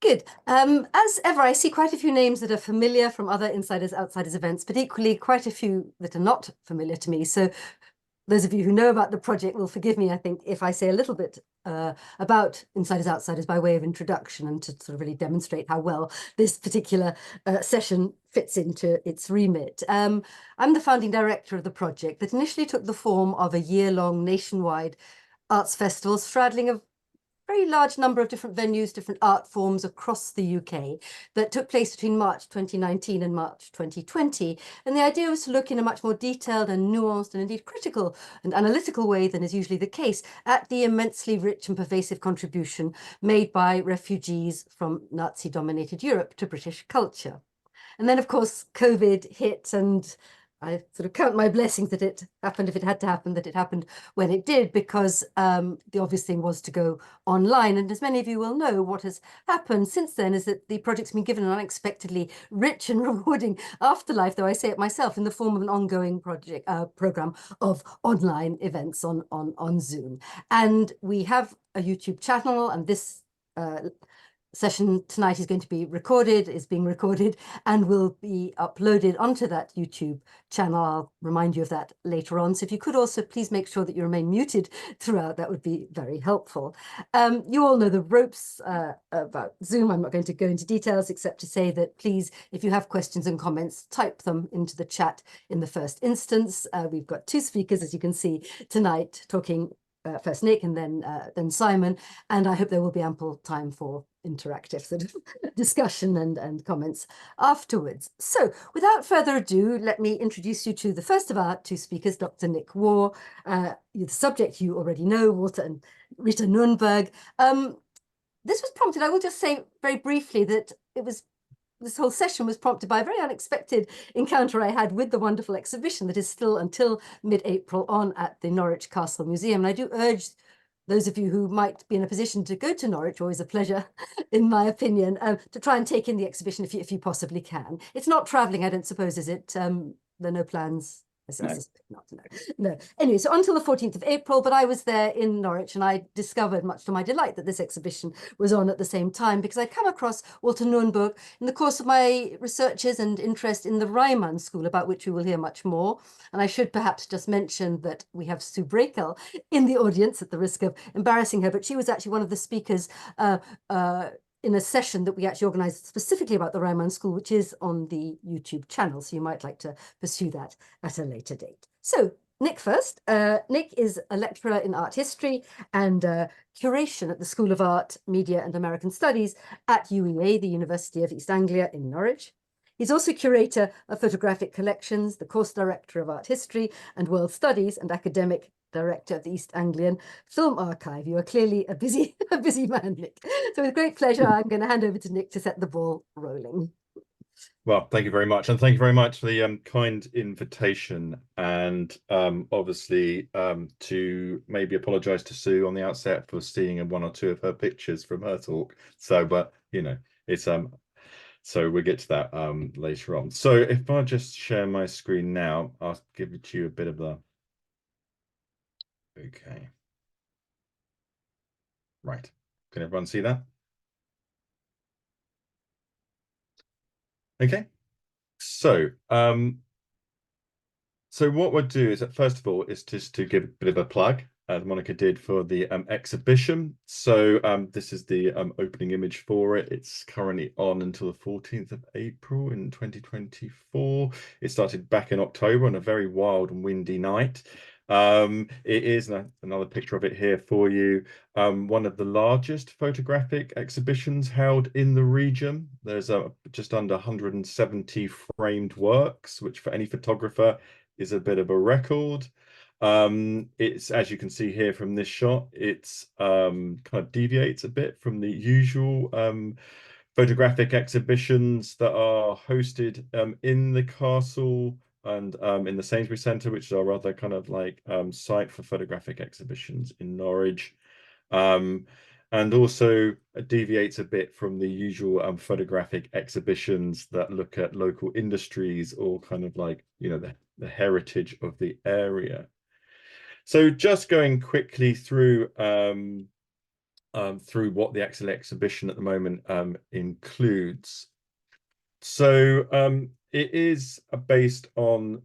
Good. As ever, I see quite a few names that are familiar from other Insiders Outsiders events, but equally quite a few that are not familiar to me. So those of you who know about the project will forgive me, I think, if I say a little bit about Insiders Outsiders by way of introduction and to sort of really demonstrate how well this particular session fits into its remit. I'm the founding director of the project that initially took the form of a year-long nationwide arts festival straddling a very large number of different venues, different art forms across the UK that took place between March 2019 and March 2020. And the idea was to look in a much more detailed and nuanced and indeed critical and analytical way than is usually the case at the immensely rich and pervasive contribution made by refugees from Nazi-dominated Europe to British culture. And then, of course, COVID hit, and I sort of count my blessings that it happened, if it had to happen, that it happened when it did, because the obvious thing was to go online. And as many of you will know, what has happened since then is that the project's been given an unexpectedly rich and rewarding afterlife, though I say it myself, in the form of an ongoing program of online events on Zoom. And we have a YouTube channel, and this session tonight is being recorded, and will be uploaded onto that YouTube channel. I'll remind you of that later on. So if you could also please make sure that you remain muted throughout, that would be very helpful. You all know the ropes about Zoom. I'm not going to go into details except to say that please, if you have questions and comments, type them into the chat in the first instance. We've got two speakers, as you can see, tonight talking. First Nick and then Simon, and I hope there will be ample time for interactive sort of discussion and comments afterwards. So without further ado, let me introduce you to the first of our two speakers, Dr. Nick Warr. The subject you already know, Walter and Rita Nurnberg. This was prompted, I will just say very briefly that this whole session was prompted by a very unexpected encounter I had with the wonderful exhibition that is still until mid-April on at the Norwich Castle Museum. And I do urge those of you who might be in a position to go to Norwich, always a pleasure, in my opinion, to try and take in the exhibition if you possibly can. It's not travelling, I don't suppose, is it? There are no plans. No. No. Anyway, so until the 14th of April, but I was there in Norwich and I discovered, much to my delight, that this exhibition was on at the same time, because I'd come across Walter Nurnberg in the course of my researches and interest in the Reimann school, about which we will hear much more. And I should perhaps just mention that we have Sue Breakel in the audience, at the risk of embarrassing her, but she was actually one of the speakers in a session that we actually organised specifically about the Reimann School, which is on the YouTube channel. So you might like to pursue that at a later date. So Nick first. Nick is a lecturer in art history and curation at the School of Art, Media and American Studies at UEA, the University of East Anglia in Norwich. He's also curator of photographic collections, the course director of art history and world studies, and academic director of the East Anglian Film Archive. You are clearly a busy man, Nick. So with great pleasure, I'm going to hand over to Nick to set the ball rolling. Well, thank you very much. And thank you very much for the kind invitation. And obviously to maybe apologise to Sue on the outset for seeing one or two of her pictures from her talk. So, but, you know, it's so we'll get to that later on. So if I just share my screen now, I'll give it to you a bit of the... Okay. Right. Can everyone see that? Okay. So what we'll do is, first of all, is just to give a bit of a plug, as Monica did, for the exhibition. So this is the opening image for it. It's currently on until the 14th of April in 2024. It started back in October on a very wild and windy night. It is another picture of it here for you. One of the largest photographic exhibitions held in the region. There's just under 170 framed works, which for any photographer is a bit of a record. It's, as you can see here from this shot, it's kind of deviates a bit from the usual photographic exhibitions that are hosted in the castle and in the Sainsbury Centre, which is our other kind of like site for photographic exhibitions in Norwich. And also deviates a bit from the usual photographic exhibitions that look at local industries or kind of like, you know, the heritage of the area. So just going quickly through through what the actual exhibition at the moment includes. So it is based on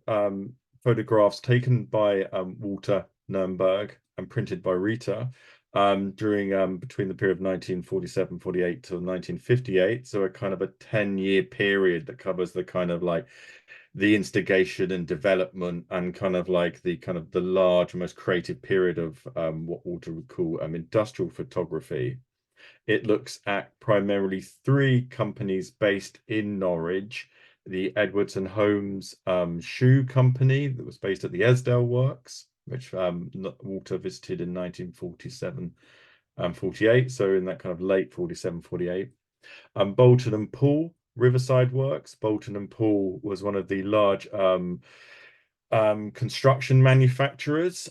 photographs taken by Walter Nurnberg and printed by Rita during between the period of 1947-48 to 1958. So a kind of a 10-year period that covers the kind of like the instigation and development and kind of like the large, most creative period of what Walter would call industrial photography. It looks at primarily three companies based in Norwich: the Edwards and Holmes shoe company that was based at the Esdale Works, which Walter visited in 1947 48, so in that kind of late 47, 48. Boulton and Paul Riverside Works. Boulton and Paul was one of the large construction manufacturers,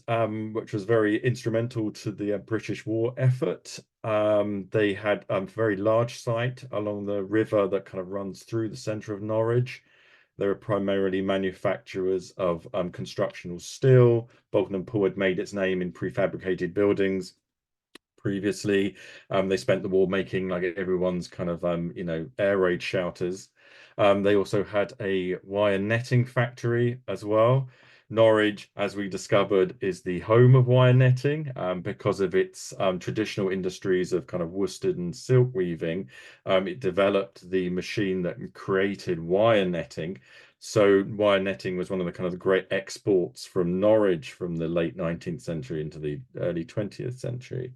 which was very instrumental to the British war effort. They had a very large site along the river that kind of runs through the centre of Norwich. They were primarily manufacturers of constructional steel. Boulton and Paul had made its name in prefabricated buildings previously. They spent the war making like everyone's kind of air raid shelters. They also had a wire netting factory as well. Norwich, as we discovered, is the home of wire netting because of its traditional industries of kind of worsted and silk weaving. It developed the machine that created wire netting. So wire netting was one of the kind of the great exports from Norwich from the late 19th century into the early 20th century.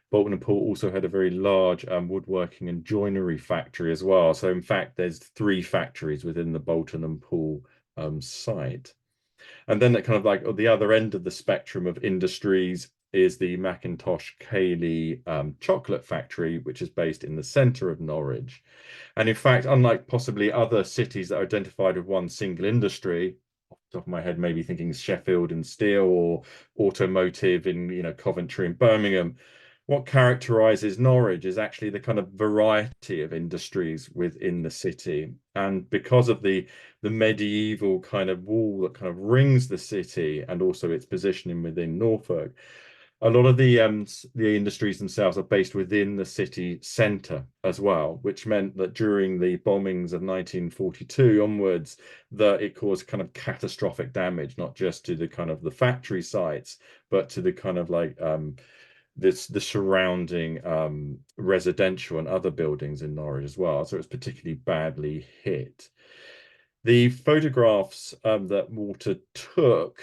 Boulton and Paul also had a very large woodworking and joinery factory as well. So in fact, there's three factories within the Boulton and Paul site. And then at kind of like at the other end of the spectrum of industries is the Mackintosh-Caley chocolate factory, which is based in the centre of Norwich. And in fact, unlike possibly other cities that are identified with one single industry, off the top of my head, maybe thinking Sheffield and steel or automotive in Coventry and Birmingham, what characterizes Norwich is actually the kind of variety of industries within the city. And because of the medieval kind of wall that kind of rings the city and also its positioning within Norfolk, a lot of the industries themselves are based within the city centre as well, which meant that during the bombings of 1942 onwards, that it caused kind of catastrophic damage, not just to the kind of the factory sites, but to the kind of like the surrounding residential and other buildings in Norwich as well. So it was particularly badly hit. The photographs that Walter took,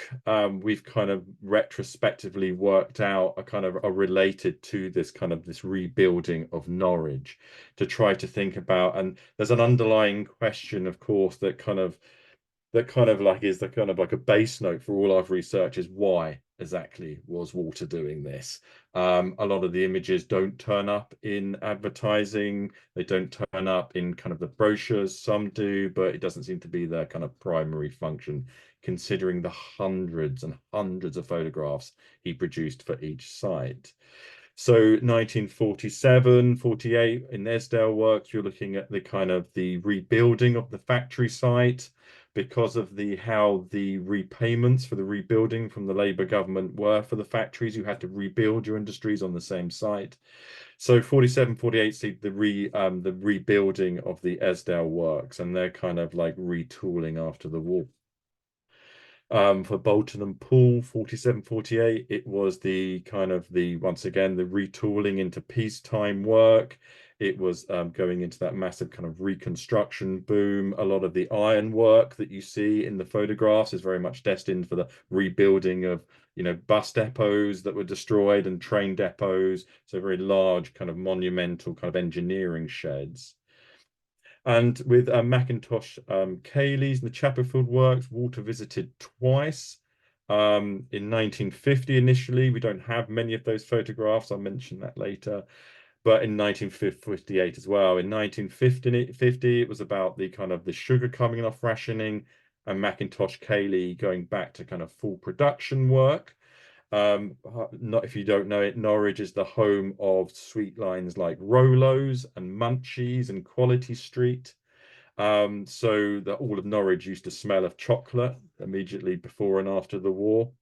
we've kind of retrospectively worked out are related to this rebuilding of Norwich to try to think about. And there's an underlying question, of course, that kind of like is the kind of like a base note for all our research is why exactly was Walter doing this? A lot of the images don't turn up in advertising. They don't turn up in kind of the brochures. Some do, but it doesn't seem to be their kind of primary function, considering the hundreds and hundreds of photographs he produced for each site. So 1947, 48 in Esdale Works, you're looking at the kind of the rebuilding of the factory site because of how the repayments for the rebuilding from the Labour government were for the factories. You had to rebuild your industries on the same site. So 47, 48 see the rebuilding of the Esdale Works, and they're kind of like retooling after the war. For Boulton and Paul, 47, 48, it was the kind of once again, the retooling into peacetime work. It was going into that massive kind of reconstruction boom. A lot of the iron work that you see in the photographs is very much destined for the rebuilding of, bus depots that were destroyed and train depots. So very large kind of monumental kind of engineering sheds. And with Mackintosh-Caley's and the Chapelfield Works, Walter visited twice. In 1950 initially, we don't have many of those photographs. I'll mention that later. But in 1958 as well. In 1950, it was about the kind of the sugar coming off rationing and Mackintosh-Caley going back to kind of full production work. Not if you don't know it, Norwich is the home of sweet lines like Rolo's and Munchies and Quality Street. So that all of Norwich used to smell of chocolate immediately before and after the war.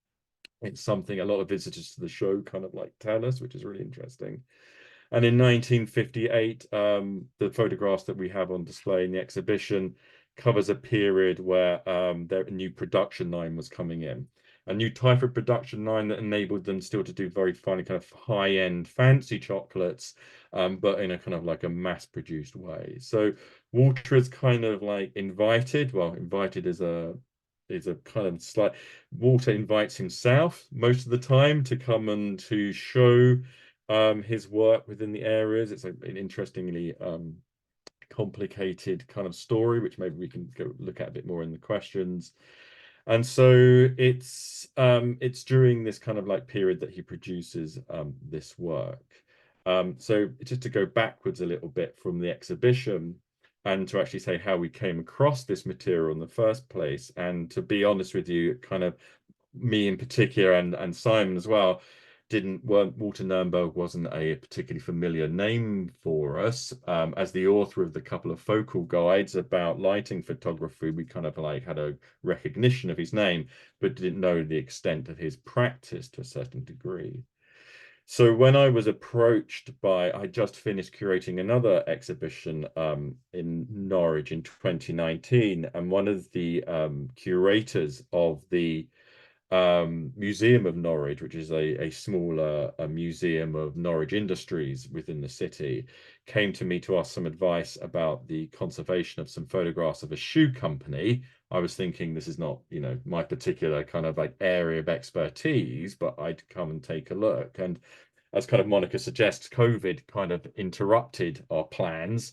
It's something a lot of visitors to the show kind of like tell us, which is really interesting. And in 1958, the photographs that we have on display in the exhibition covers a period where a new production line was coming in. A new type of production line that enabled them still to do very fine kind of high-end fancy chocolates, but in a kind of like a mass-produced way. So Walter is kind of like invited, well, invited is a kind of slight, Walter invites himself most of the time to come and to show his work within the areas. It's like an interestingly complicated kind of story, which maybe we can go look at a bit more in the questions. And so it's during this kind of like period that he produces this work. So just to go backwards a little bit from the exhibition and to actually say how we came across this material in the first place, and to be honest with you, kind of me in particular and Simon as well, Walter Nurnberg wasn't a particularly familiar name for us. As the author of the couple of focal guides about lighting photography, we kind of like had a recognition of his name, but didn't know the extent of his practice to a certain degree. So when I was approached I just finished curating another exhibition in Norwich in 2019, and one of the curators of the Museum of Norwich, which is a smaller museum of Norwich industries within the city, came to me to ask some advice about the conservation of some photographs of a shoe company. I was thinking this is not, my particular kind of like area of expertise, but I'd come and take a look. And as kind of Monica suggests, COVID kind of interrupted our plans.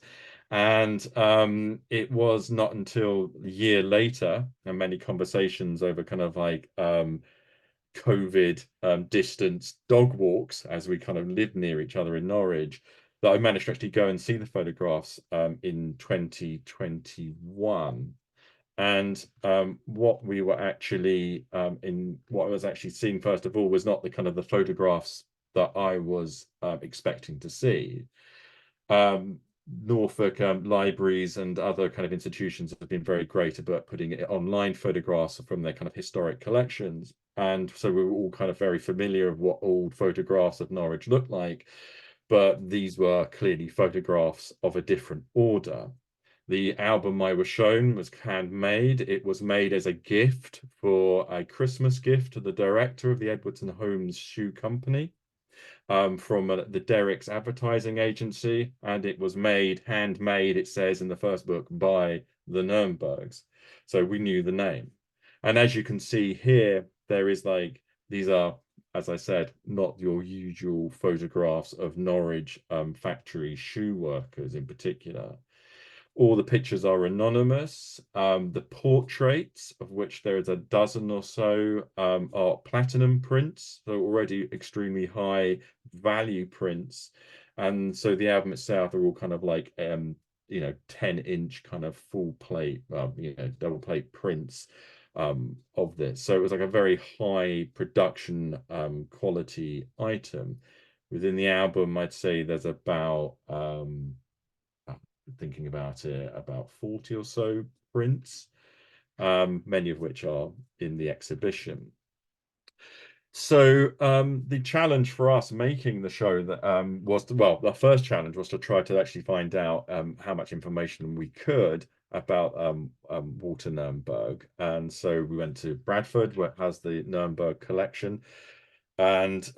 And it was not until a year later, and many conversations over kind of like COVID distance dog walks, as we kind of lived near each other in Norwich, that I managed to actually go and see the photographs in 2021. And what we were actually what I was actually seeing first of all was not the kind of the photographs that I was expecting to see. Norfolk libraries and other kind of institutions have been very great about putting it online photographs from their kind of historic collections. And so we were all kind of very familiar of what old photographs of Norwich looked like, but these were clearly photographs of a different order. The album I was shown was handmade. It was made as a gift for a Christmas gift to the director of the Edwards and Holmes Shoe Company. From the Derrick's advertising agency, and it was handmade, it says in the first book, by the Nurnbergs. So we knew the name. And as you can see here, there is like, these are, as I said, not your usual photographs of Norwich factory shoe workers in particular. All the pictures are anonymous. The portraits, of which there is a dozen or so, are platinum prints, so already extremely high value prints. And so the album itself are all kind of like 10-inch kind of full plate, double plate prints of this. So it was like a very high production quality item. Within the album, I'd say there's about thinking about it, about 40 or so prints, many of which are in the exhibition. So the challenge for us making the show that the first challenge was to try to actually find out how much information we could about Walter Nurnberg. And so we went to Bradford, where it has the Nurnberg collection. And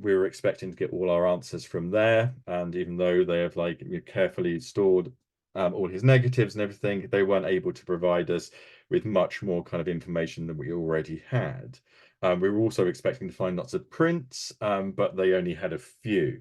we were expecting to get all our answers from there. And even though they have like carefully stored all his negatives and everything, they weren't able to provide us with much more kind of information than we already had. We were also expecting to find lots of prints, but they only had a few.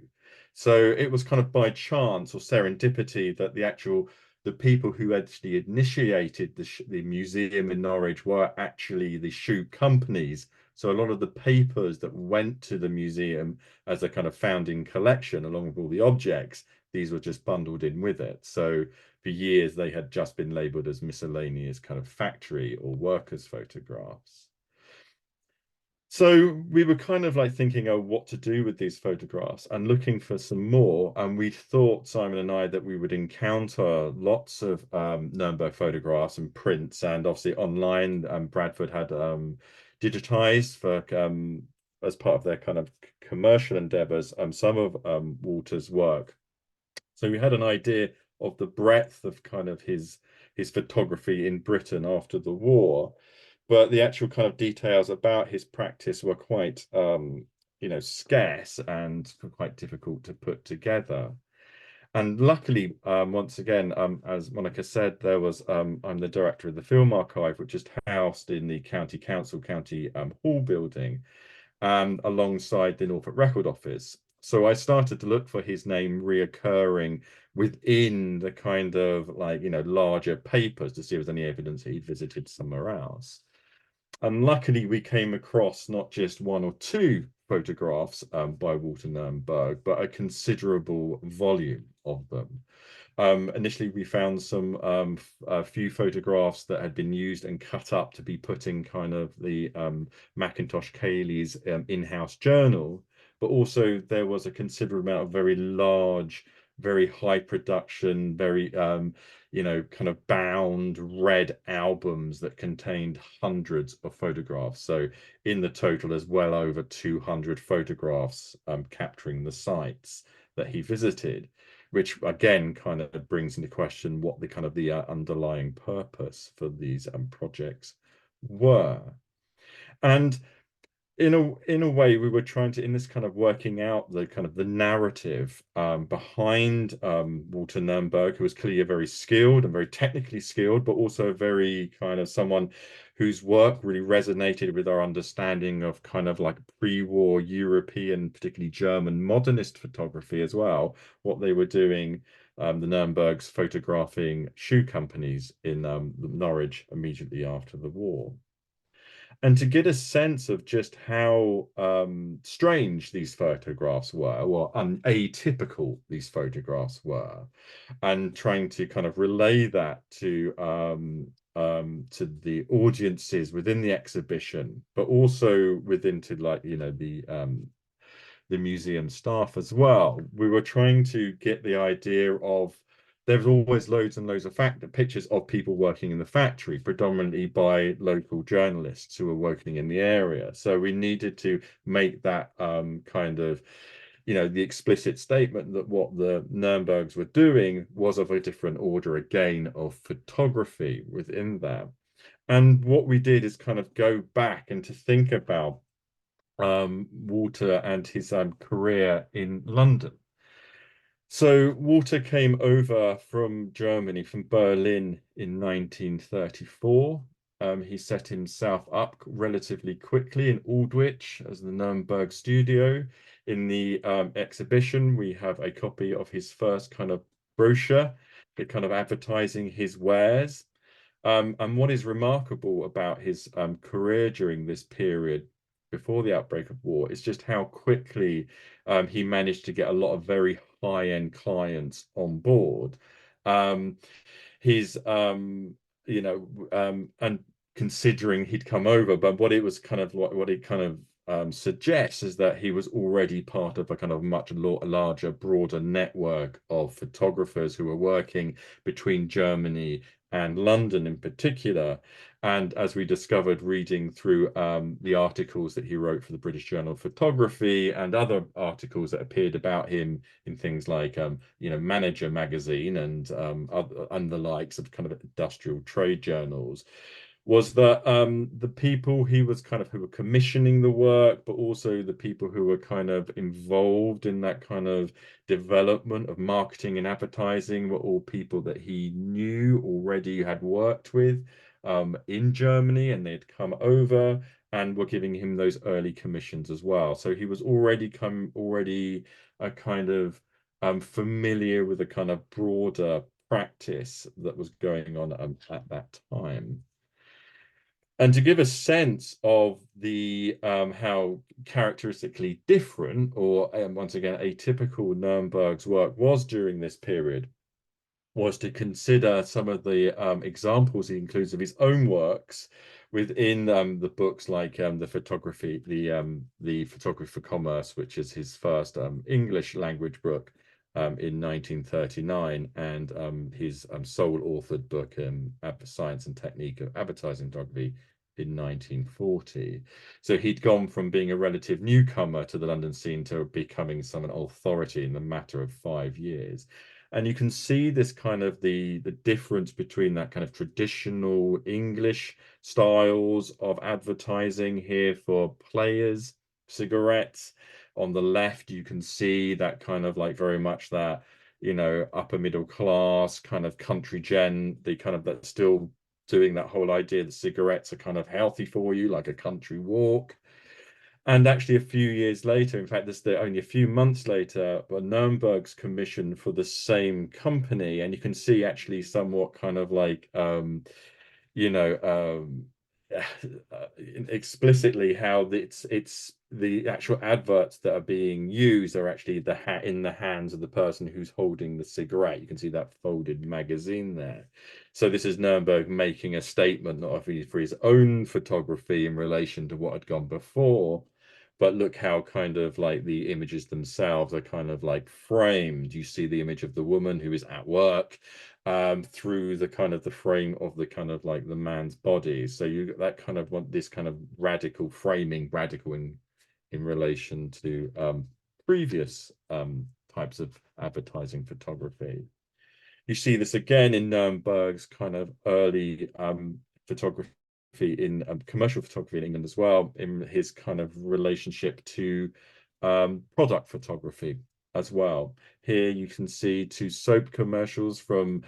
So it was kind of by chance or serendipity that the people who actually initiated the museum in Norwich were actually the shoe companies. So a lot of the papers that went to the museum as a kind of founding collection, along with all the objects, these were just bundled in with it. So for years, they had just been labeled as miscellaneous kind of factory or workers' photographs. So we were kind of like thinking, oh, what to do with these photographs and looking for some more. And we thought, Simon and I, that we would encounter lots of Nurnberg photographs and prints, and obviously online. Bradford had digitized for as part of their kind of commercial endeavors, some of Walter's work. So we had an idea of the breadth of kind of his photography in Britain after the war, but the actual kind of details about his practice were quite scarce and quite difficult to put together. And luckily, once again, as Monica said, there was I'm the director of the Film Archive, which is housed in the County Council County Hall building, alongside the Norfolk Record Office. So I started to look for his name reoccurring within the kind of larger papers to see if there's any evidence he'd visited somewhere else. And luckily, we came across not just one or two photographs by Walter Nurnberg, but a considerable volume of them. Initially, we found a few photographs that had been used and cut up to be put in kind of the Mackintosh-Caley's in-house journal, but also there was a considerable amount of very large, very high production, very kind of bound red albums that contained hundreds of photographs. So in the total, there's well over 200 photographs capturing the sites that he visited, which again kind of brings into question what the kind of the underlying purpose for these projects were. And in a way, we were trying to, in this kind of working out the kind of the narrative behind Walter Nurnberg, who was clearly a very skilled and very technically skilled, but also very kind of someone whose work really resonated with our understanding of kind of like pre-war European, particularly German modernist photography as well, what they were doing, the Nurnbergs photographing shoe companies in Norwich immediately after the war. And to get a sense of just how strange these photographs were, or atypical these photographs were, and trying to kind of relay that to the audiences within the exhibition, but also within to the museum staff as well. We were trying to get the idea of there's always loads and loads of pictures of people working in the factory, predominantly by local journalists who were working in the area. So we needed to make that kind of, the explicit statement that what the Nurnbergs were doing was of a different order again of photography within that. And what we did is kind of go back and to think about Walter and his career in London. So Walter came over from Germany, from Berlin in 1934. He set himself up relatively quickly in Aldwych as the Nurnberg studio. In the exhibition, we have a copy of his first kind of brochure, kind of advertising his wares. And what is remarkable about his career during this period before the outbreak of war is just how quickly he managed to get a lot of very high-end clients on board. And considering he'd come over, but what it was kind of what it kind of suggests is that he was already part of a kind of much larger, broader network of photographers who were working between Germany and London in particular. And as we discovered reading through the articles that he wrote for the British Journal of Photography and other articles that appeared about him in things like, Manager magazine and the likes of kind of industrial trade journals, was that the people he was kind of who were commissioning the work, but also the people who were kind of involved in that kind of development of marketing and advertising were all people that he knew already, had worked with in Germany, and they'd come over and were giving him those early commissions as well. So he was already a kind of familiar with a kind of broader practice that was going on at that time. And to give a sense of the how characteristically different, or once again atypical, Nurnberg's work was during this period, was to consider some of the examples he includes of his own works within the books like the Photography for Commerce, which is his first English language book in 1939, and his sole authored book, Science and Technique of Advertising Photography, in 1940. So he'd gone from being a relative newcomer to the London scene to becoming some authority in the matter of 5 years. And you can see this kind of the difference between that kind of traditional English styles of advertising here for players, cigarettes. On the left, you can see that kind of like very much that, you know, upper middle class kind of country gen, the kind of that still doing that whole idea that cigarettes are kind of healthy for you, like a country walk. And actually, a few years later, in fact, this is only a few months later, but Nurnberg's commissioned for the same company, and you can see actually somewhat kind of like you know, explicitly how it's the actual adverts that are being used are actually in the hands of the person who's holding the cigarette. You can see that folded magazine there. So this is Nurnberg making a statement, not only for his own photography in relation to what had gone before, but look how kind of like the images themselves are kind of like framed. You see the image of the woman who is at work through the kind of the frame of the kind of like the man's body. So you that kind of want this kind of radical framing, radical in relation to previous types of advertising photography. You see this again in Nurnberg's kind of early photography in commercial photography in England as well, in his kind of relationship to product photography as well. Here you can see two soap commercials from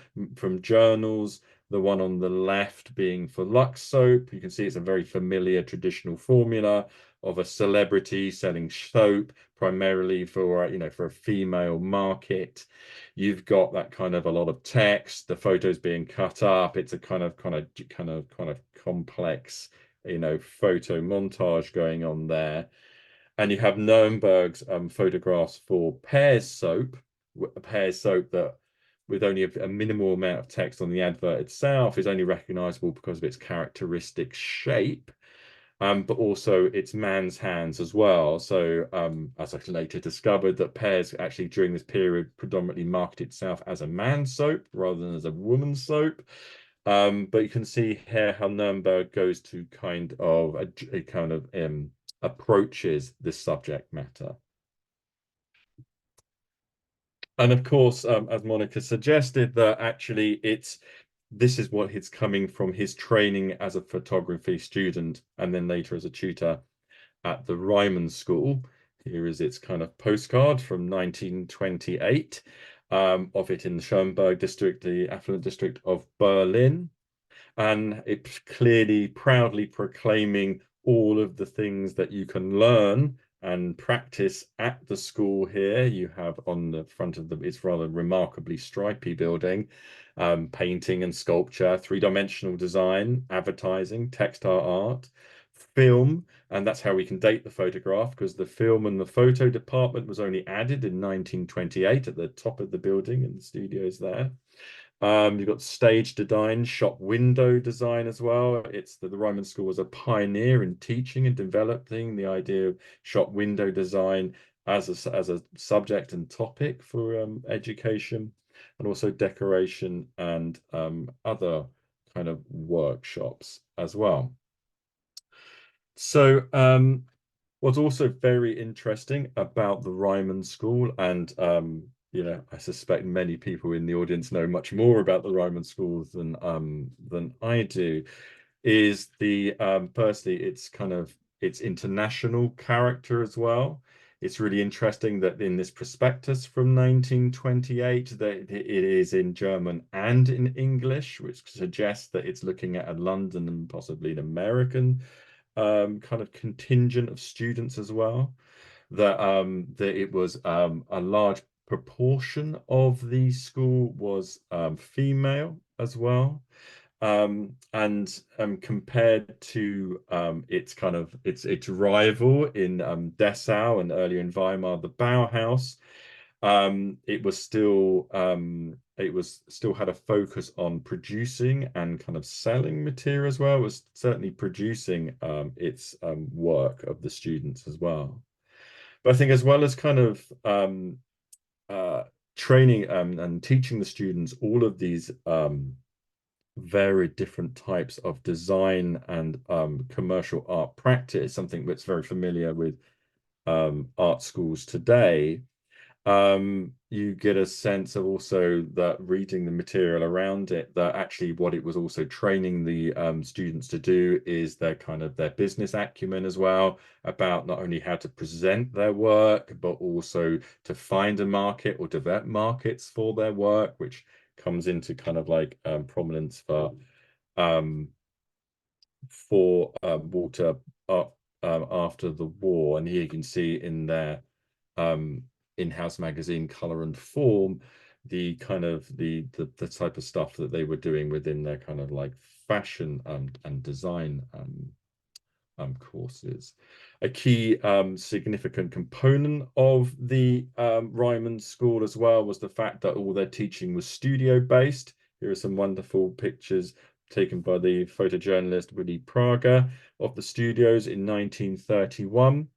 journals, the one on the left being for Lux soap. You can see it's a very familiar traditional formula of a celebrity selling soap primarily for, you know, for a female market. You've got that kind of a lot of text, the photos being cut up. It's a kind of complex, you know, photo montage going on there. And you have Nurnberg's photographs for Pears soap, a Pears soap that with only a minimal amount of text on the advert itself is only recognizable because of its characteristic shape. But also its man's hands as well. So as I later discovered that Pears actually during this period predominantly marketed itself as a man's soap rather than as a woman's soap. But you can see here how Nurnberg goes to kind of a kind of approaches this subject matter. And of course, as Monica suggested, that actually this is what it's coming from his training as a photography student and then later as a tutor at the Reimann School. Here is its kind of postcard from 1928 of it in the Schönberg district, the affluent district of Berlin. And it's clearly proudly proclaiming all of the things that you can learn and practice at the school here. You have on the front of it's rather remarkably stripy building, painting and sculpture, three-dimensional design, advertising, textile art, film, and that's how we can date the photograph because the film and the photo department was only added in 1928 at the top of the building in the studios there. You've got stage design, shop window design as well. It's the Reimann School was a pioneer in teaching and developing the idea of shop window design as a subject and topic for education, and also decoration and other kind of workshops as well. So what's also very interesting about the Reimann School, and you know, I suspect many people in the audience know much more about the Reimann School than I do, is the firstly, it's kind of its international character as well. It's really interesting that in this prospectus from 1928 that it is in German and in English, which suggests that it's looking at a London and possibly an American kind of contingent of students as well. That it was a large proportion of the school was female as well. And compared to its rival in Dessau and earlier in Weimar, the Bauhaus, it was still had a focus on producing and kind of selling material as well. It was certainly producing its work of the students as well. But I think as well as kind of training and teaching the students all of these very different types of design and commercial art practice, something that's very familiar with art schools today. You get a sense of also that reading the material around it, that actually what it was also training the students to do is their kind of their business acumen as well, about not only how to present their work, but also to find a market or develop markets for their work, which comes into kind of like prominence um, for Walter after the war. And here you can see in their in-house magazine Color and Form the kind of the type of stuff that they were doing within their kind of like fashion and design courses. A key significant component of the Reimann School as well was the fact that all their teaching was studio based. Here are some wonderful pictures taken by the photojournalist Willy Prager of the studios in 1931,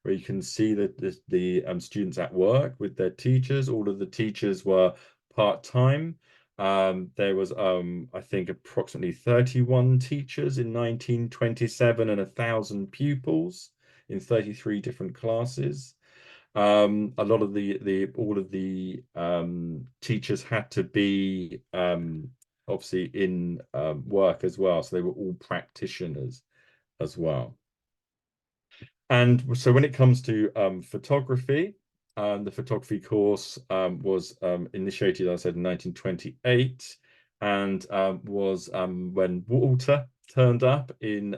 where you can see that the students at work with their teachers. All of the teachers were part-time. There was, I think, approximately 31 teachers in 1927 and 1,000 pupils in 33 different classes. A lot of all of the teachers had to be obviously in work as well, so they were all practitioners as well. And so when it comes to photography, the photography course was initiated, as I said, in 1928, and was when Walter turned up in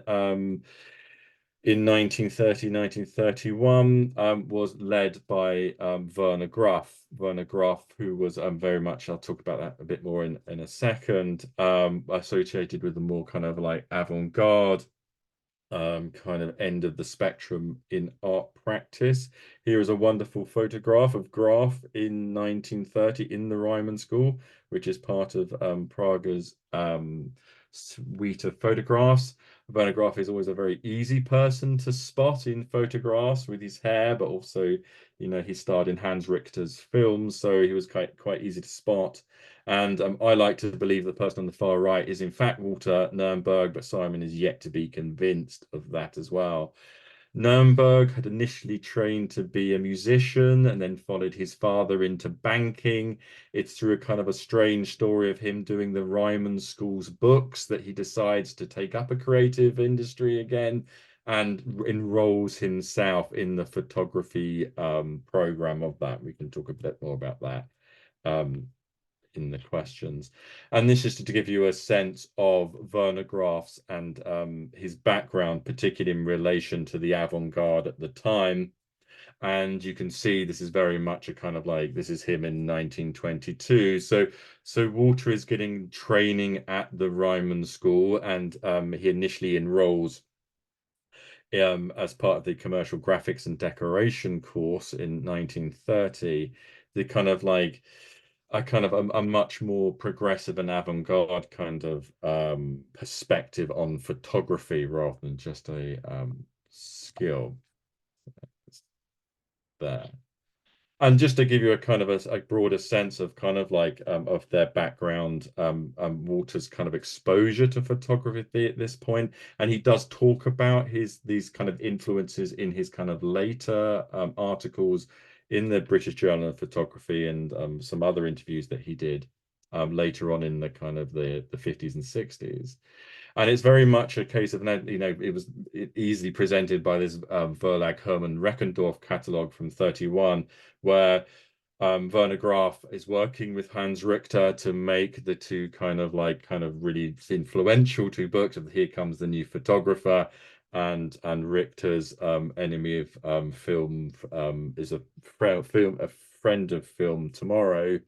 1930, 1931, was led by Werner Graff. Werner Graff, who was very much, I'll talk about that a bit more in a second, associated with the more kind of like avant-garde kind of end of the spectrum in art practice. Here is a wonderful photograph of Graff in 1930 in the Reimann School, which is part of Prager's suite of photographs. Werner Graff is always a very easy person to spot in photographs with his hair, but also, you know, he starred in Hans Richter's films, so he was quite easy to spot. And I like to believe the person on the far right is in fact Walter Nurnberg, but Simon is yet to be convinced of that as well. Nurnberg had initially trained to be a musician and then followed his father into banking. It's through a kind of a strange story of him doing the Reimann School's books that he decides to take up a creative industry again and enrolls himself in the photography program of that. We can talk a bit more about that in the questions. And this is to give you a sense of Werner Graff's and his background, particularly in relation to the avant-garde at the time. And you can see this is very much a kind of like, this is him in 1922. So Walter is getting training at the Reimann School, and he initially enrolls as part of the commercial graphics and decoration course in 1930. The kind of like a much more progressive and avant-garde kind of perspective on photography rather than just a skill there. And just to give you a kind of a broader sense of kind of like of their background, Walter's kind of exposure to photography at this point, and he does talk about these kind of influences in his kind of later articles in the British Journal of Photography and some other interviews that he did later on in the kind of the 50s and 60s. And it's very much a case of, you know, it was easily presented by this Verlag Hermann Reckendorf catalogue from 31, where Werner Graff is working with Hans Richter to make the two kind of really influential two books of Here Comes the New Photographer and Richter's Enemy of Film is a friend of film tomorrow.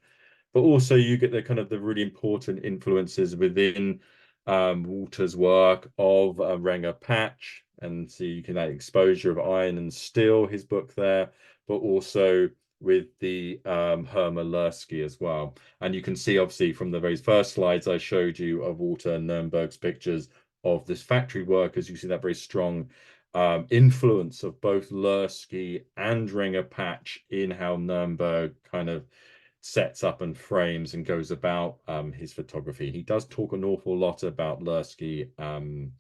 But also you get the kind of the really important influences within Walter's work of Renger Patch, and so you can have exposure of iron and steel, his book there, but also with the Hermer Lursky as well. And you can see obviously from the very first slides I showed you of Walter and Nurnberg's pictures of this factory workers, you see that very strong influence of both Lursky and Renger Patch in how Nurnberg kind of sets up and frames and goes about his photography. He does talk an awful lot about Lurski and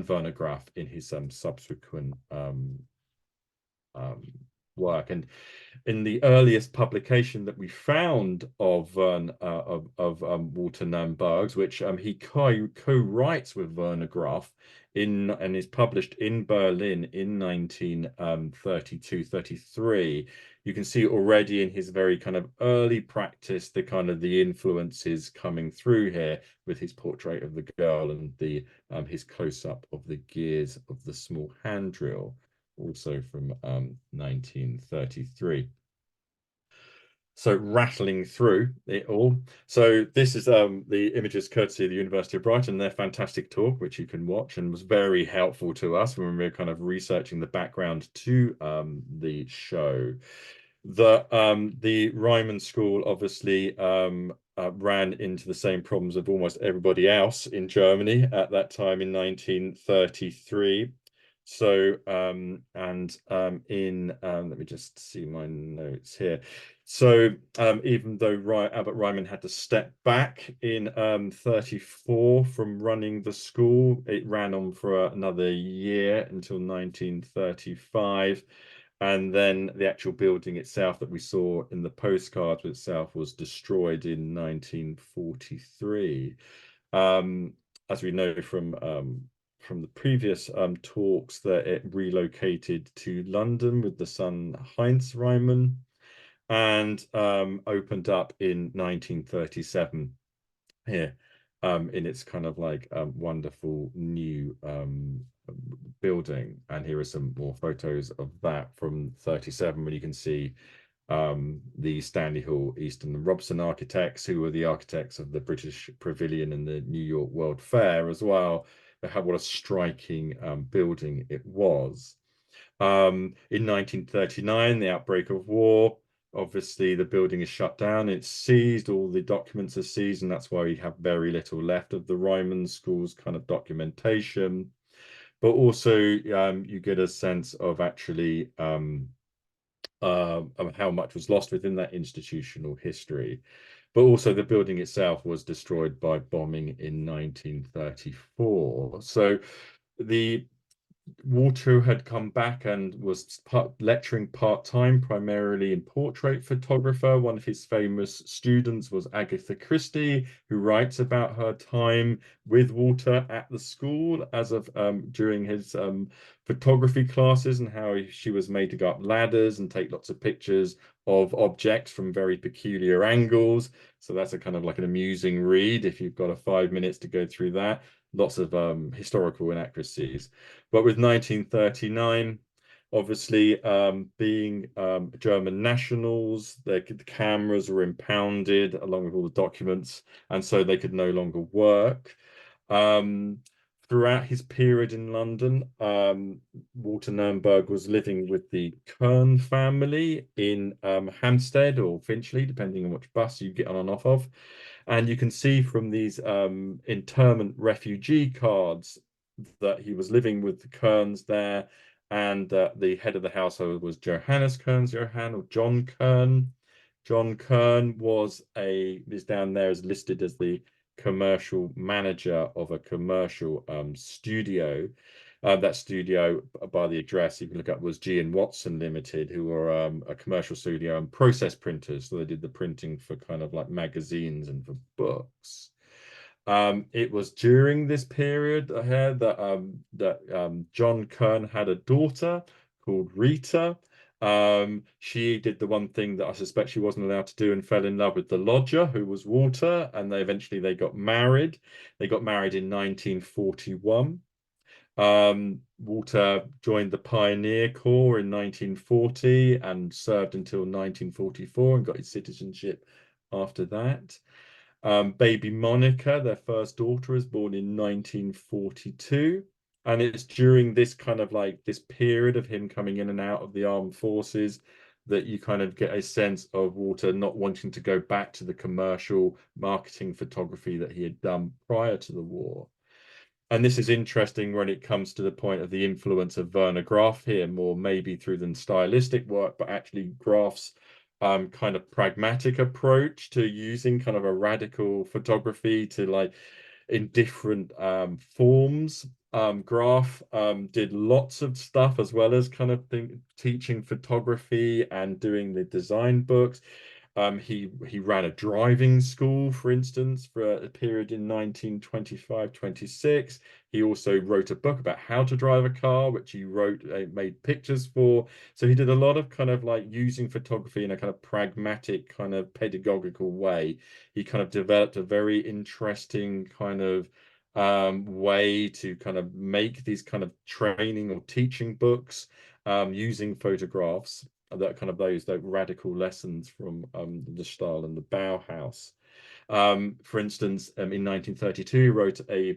Werner Graff in his subsequent work. And in the earliest publication that we found of Walter Nurnbergs, which he co-writes with Werner Graff and is published in Berlin in 1932-33, you can see already in his very kind of early practice the kind of the influences coming through here with his portrait of the girl and the his close-up of the gears of the small hand drill, also from 1933. So rattling through it all. So this is the images courtesy of the University of Brighton, their fantastic talk, which you can watch, and was very helpful to us when we were kind of researching the background to the show. The Reimann school obviously ran into the same problems of almost everybody else in Germany at that time in 1933. So let me just see my notes here. So even though Albert Reimann had to step back in 34 from running the school, it ran on for another year until 1935. And then the actual building itself that we saw in the postcards itself was destroyed in 1943. As we know from the previous talks, that it relocated to London with the son Heinz Reimann, and opened up in 1937 here in its kind of like wonderful new building. And here are some more photos of that from 37, when you can see the Stanley Hall, Easton and Robson architects, who were the architects of the British Pavilion and the New York World Fair as well. What a striking building it was. In 1939, the outbreak of war, obviously the building is shut down, it's seized, all the documents are seized, and that's why we have very little left of the Reimann school's kind of documentation. But also you get a sense of actually of how much was lost within that institutional history. But also the building itself was destroyed by bombing in 1934. So the Walter had come back and was lecturing part-time, primarily in portrait photographer. One of his famous students was Agatha Christie, who writes about her time with Walter at the school as of during his photography classes, and how she was made to go up ladders and take lots of pictures of objects from very peculiar angles. So that's a kind of like an amusing read if you've got 5 minutes to go through that. Lots of historical inaccuracies. But with 1939, obviously being German nationals, the cameras were impounded along with all the documents, and so they could no longer work. Throughout his period in London, Walter Nurnberg was living with the Kern family in Hampstead or Finchley, depending on which bus you get on and off of. And you can see from these internment refugee cards that he was living with the Kerns there, and the head of the household was Johannes Kern, or John Kern. John Kern is down there as listed as the commercial manager of a commercial studio. That studio, by the address you can look up, was G and Watson Limited, who were a commercial studio and process printers. So they did the printing for kind of like magazines and for books. It was during this period here that John Kern had a daughter called Rita. She did the one thing that I suspect she wasn't allowed to do and fell in love with the lodger, who was Walter, and they got married. They got married in 1941. Walter joined the Pioneer Corps in 1940 and served until 1944 and got his citizenship after that. Baby Monica, their first daughter, is born in 1942. And it's during this kind of like this period of him coming in and out of the armed forces that you kind of get a sense of Walter not wanting to go back to the commercial marketing photography that he had done prior to the war. And this is interesting when it comes to the point of the influence of Werner Graff here, more maybe through than stylistic work, but actually Graff's kind of pragmatic approach to using kind of a radical photography to like in different forms. Graf did lots of stuff as well as kind of teaching photography and doing the design books. He ran a driving school, for instance, for a period in 1925-26. He also wrote a book about how to drive a car, which he made pictures for. So he did a lot of kind of like using photography in a kind of pragmatic, kind of pedagogical way. He kind of developed a very interesting kind of way to kind of make these kind of training or teaching books using photographs. That kind of those radical lessons from the style and the Bauhaus. For instance, in 1932, he wrote a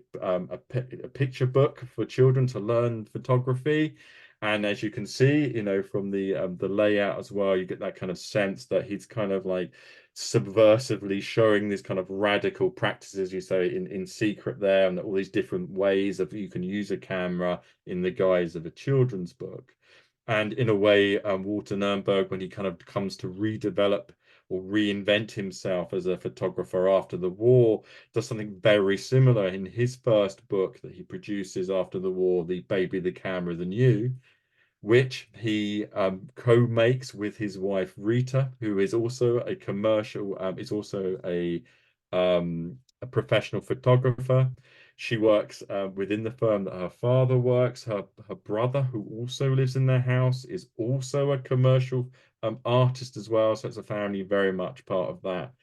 picture book for children to learn photography. And as you can see, you know, from the layout as well, you get that kind of sense that he's kind of like subversively showing this kind of radical practices, you say, in secret there, and all these different ways of you can use a camera in the guise of a children's book. And in a way, Walter Nurnberg, when he kind of comes to redevelop or reinvent himself as a photographer after the war, does something very similar in his first book that he produces after the war, The Baby, the Camera, the New, which he co-makes with his wife Rita, who is also a commercial, is also a professional photographer. She works within the firm that her father works. Her brother, who also lives in their house, is also a commercial artist as well. So it's a family very much part of that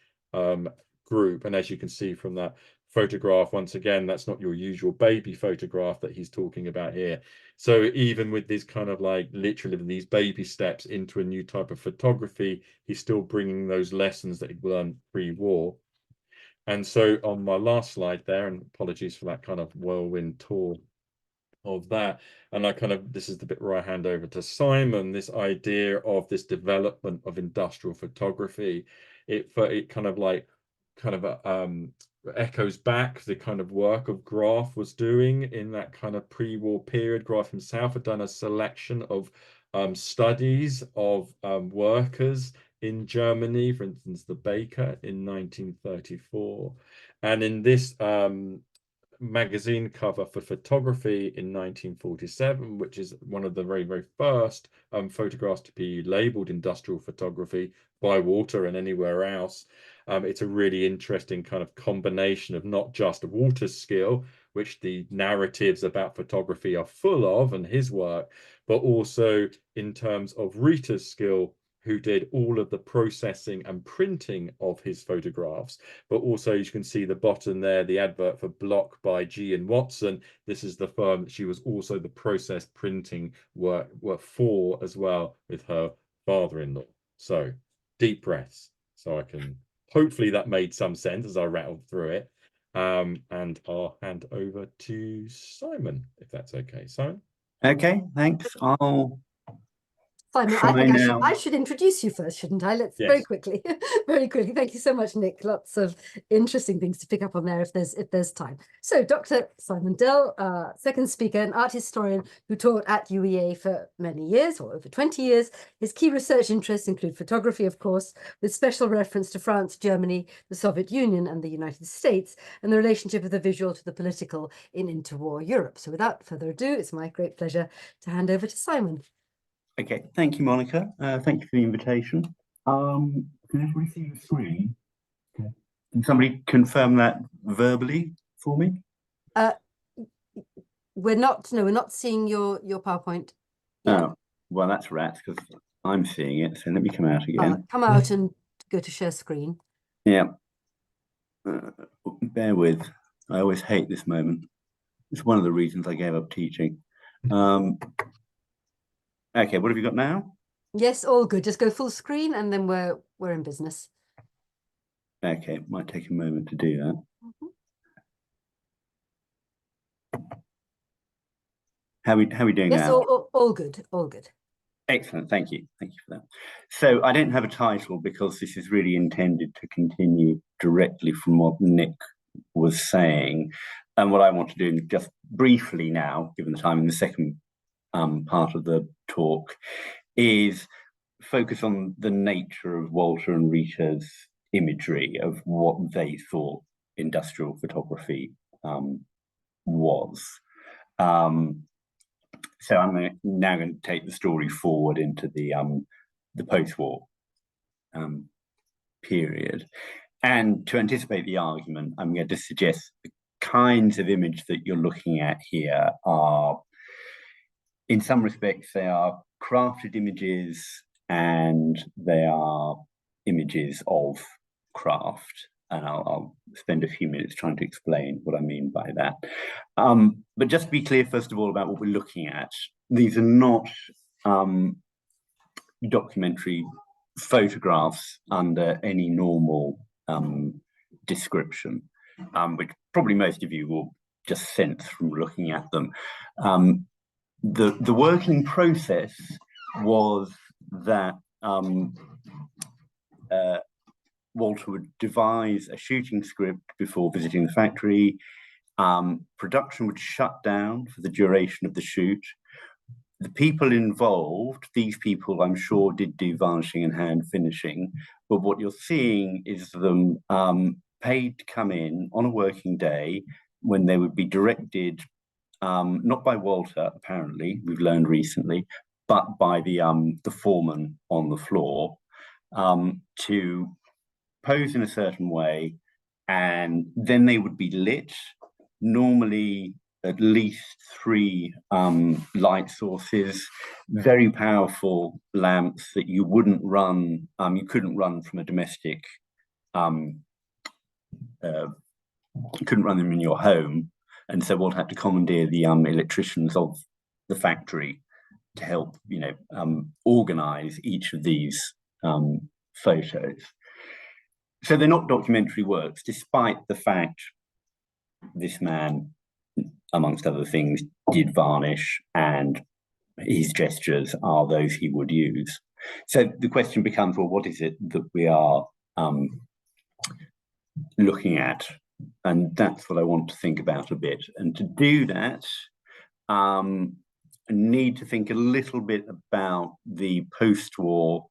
group. And as you can see from that photograph, once again, that's not your usual baby photograph that he's talking about here. So even with this kind of like literally these baby steps into a new type of photography, he's still bringing those lessons that he learned pre-war. And so on my last slide there, and apologies for that kind of whirlwind tour of that, and I kind of, this is the bit where I hand over to Simon, this idea of this development of industrial photography. It kind of like echoes back the kind of work of Graf was doing in that kind of pre-war period. Graf himself had done a selection of studies of workers in Germany, for instance, the baker in 1934. And in this magazine cover for photography in 1947, which is one of the very, very first photographs to be labeled industrial photography by Walter and anywhere else. It's a really interesting kind of combination of not just Walter's skill, which the narratives about photography are full of, and his work, but also in terms of Rita's skill, who did all of the processing and printing of his photographs. But also, you can see the bottom there, the advert for Block by G and Watson. This is the firm that she was also the process printing work for as well with her father-in-law. So deep breaths. So I can, hopefully that made some sense as I rattled through it. And I'll hand over to Simon, if that's okay. Simon? Okay, thanks. I'll Simon, try I think now. I should introduce you first, shouldn't I? Let's Yes. very quickly, very quickly. Thank you so much, Nick. Lots of interesting things to pick up on there if there's time. So, Dr. Simon Dell, second speaker, an art historian who taught at UEA for many years, or over 20 years. His key research interests include photography, of course, with special reference to France, Germany, the Soviet Union, and the United States, and the relationship of the visual to the political in interwar Europe. So, without further ado, it's my great pleasure to hand over to Simon. Okay, thank you, Monica. Thank you for the invitation. Can everybody see the screen? Okay. Can somebody confirm that verbally for me? We're not seeing your PowerPoint. Oh, well, that's rats because I'm seeing it. So let me come out again. Come out and go to share screen. Yeah. Bear with. I always hate this moment. It's one of the reasons I gave up teaching. Okay, what have you got now? Yes, all good. Just go full screen and then we're in business. Okay, it might take a moment to do that. How are we doing yes, now? all good, all good. Excellent, thank you for that. So I don't have a title because this is really intended to continue directly from what Nick was saying. And what I want to do just briefly now, given the time in the second part of the talk, is focus on the nature of Walter and Rita's imagery of what they thought industrial photography was. So I'm now going to take the story forward into the post-war period. And to anticipate the argument, I'm going to suggest the kinds of image that you're looking at here are, in some respects, they are crafted images and they are images of craft. And I'll spend a few minutes trying to explain what I mean by that. But just to be clear, first of all, about what we're looking at, these are not documentary photographs under any normal description, which probably most of you will just sense from looking at them. The working process was that Walter would devise a shooting script before visiting the factory. Production would shut down for the duration of the shoot. The people involved, these people I'm sure did do varnishing and hand finishing, but what you're seeing is them paid to come in on a working day when they would be directed, not by Walter, apparently, we've learned recently, but by the foreman on the floor, to pose in a certain way, and then they would be lit, normally at least 3 light sources, very powerful lamps that you wouldn't run, you couldn't run from a domestic, you couldn't run them in your home, and so Walter had to commandeer the electricians of the factory to help, organize each of these photos. So they're not documentary works, despite the fact this man, amongst other things, did varnish and his gestures are those he would use. So the question becomes, well, what is it that we are looking at? And that's what I want to think about a bit. And to do that, I need to think a little bit about the post-war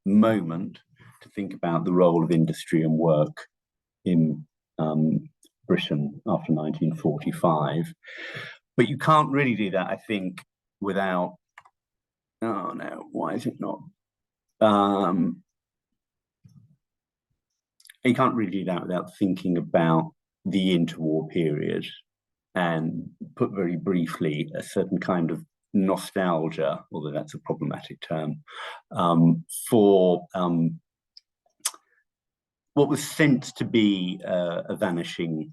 moment, to think about the role of industry and work in Britain after 1945. But you can't really do that, I think, without, oh no, why is it not? You can't really do that without thinking about the interwar period and, put very briefly, a certain kind of nostalgia, although that's a problematic term, for what was sensed to be a vanishing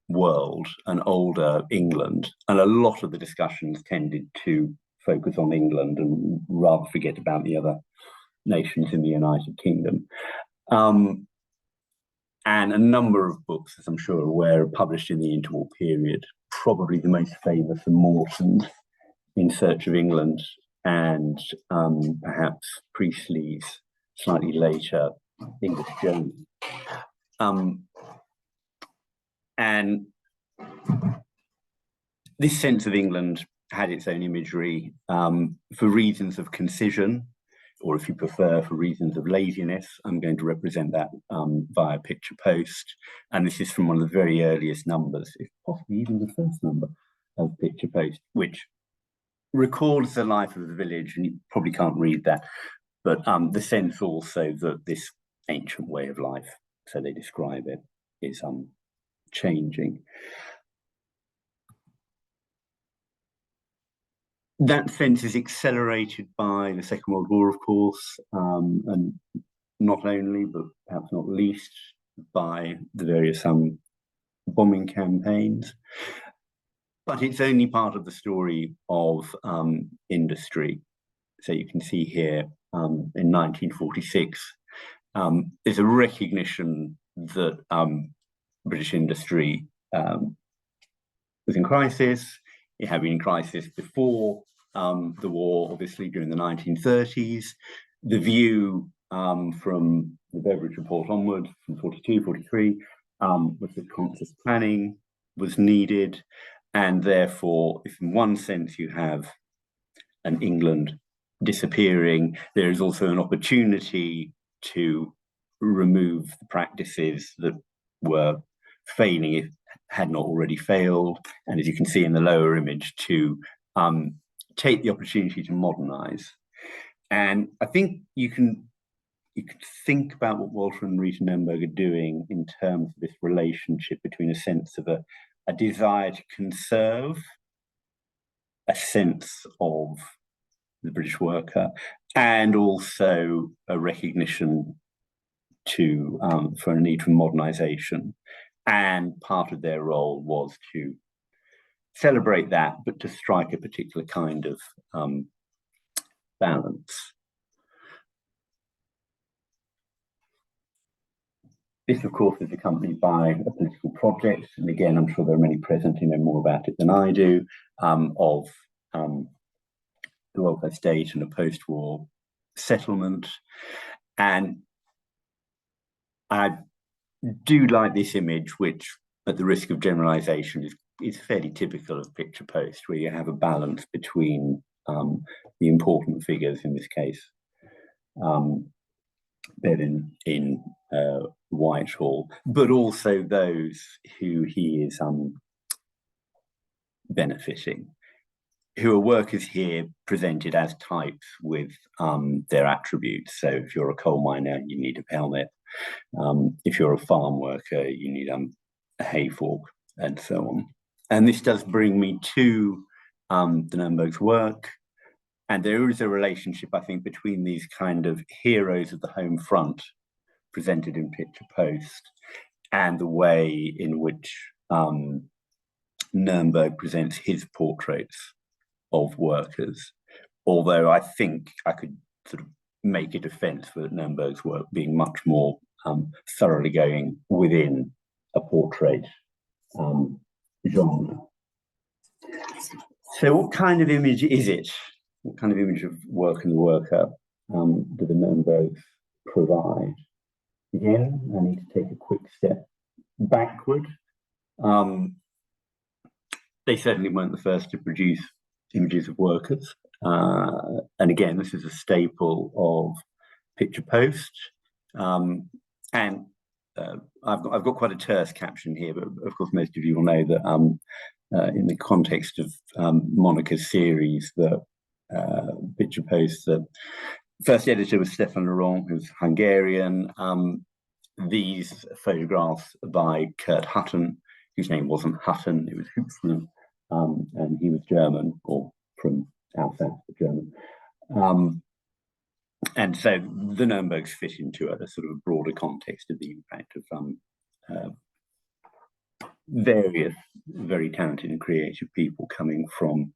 world, an older England, and a lot of the discussions tended to focus on England and rather forget about the other nations in the United Kingdom. And a number of books, as I'm sure you're aware, are published in the interwar period, probably the most famous are Morton's In Search of England, and perhaps Priestley's slightly later English Journey. And this sense of England had its own imagery for reasons of concision, or if you prefer, for reasons of laziness. I'm going to represent that via picture post. And this is from one of the very earliest numbers, if possibly even the first number of picture post, which records the life of the village, and you probably can't read that, but the sense also that this ancient way of life, so they describe it, is changing. That sense is accelerated by the Second World War, of course, and not only, but perhaps not least, by the various bombing campaigns. But it's only part of the story of industry. So you can see here in 1946, there's a recognition that British industry was in crisis. It had been in crisis before the war, obviously during the 1930s. The view from the Beveridge Report onward, from 42, 43, was that conscious planning was needed. And therefore, if in one sense you have an England disappearing, there is also an opportunity to remove the practices that were failing, if had not already failed, and as you can see in the lower image, to take the opportunity to modernize. And I think you could think about what Walter and Rita Nurnberg are doing in terms of this relationship between a sense of a desire to conserve a sense of the British worker, and also a recognition to for a need for modernization. And part of their role was to celebrate that, but to strike a particular kind of balance. This, of course, is accompanied by a political project, and again, I'm sure there are many present who know more about it than I do, of the welfare state and a post-war settlement. And I do like this image, which, at the risk of generalization, is fairly typical of picture post, where you have a balance between the important figures, in this case, bed in Whitehall, but also those who he is benefiting, who are workers here presented as types with their attributes. So if you're a coal miner, you need a helmet. If you're a farm worker, you need a hay fork, and so on. And this does bring me to the Nurnberg's work. And there is a relationship, I think, between these kind of heroes of the home front presented in picture post and the way in which Nurnberg presents his portraits of workers. Although I think I could sort of make a defense for Nurnberg's work being much more thoroughly going within a portrait genre. So what kind of image is it? What kind of image of work and the worker do the Nurnbergs provide? Again, I need to take a quick step backward. They certainly weren't the first to produce images of workers. And again, this is a staple of picture post. And I've got quite a terse caption here, but of course most of you will know that in the context of Monica's series, that picture post, the first editor was Stefan Laurent, who's Hungarian. These photographs by Kurt Hutton, whose name wasn't Hutton, it was Hupfner, and he was German, or from Alsace, German. And so the Nurnbergs fit into a sort of a broader context of the impact of various very talented and creative people coming from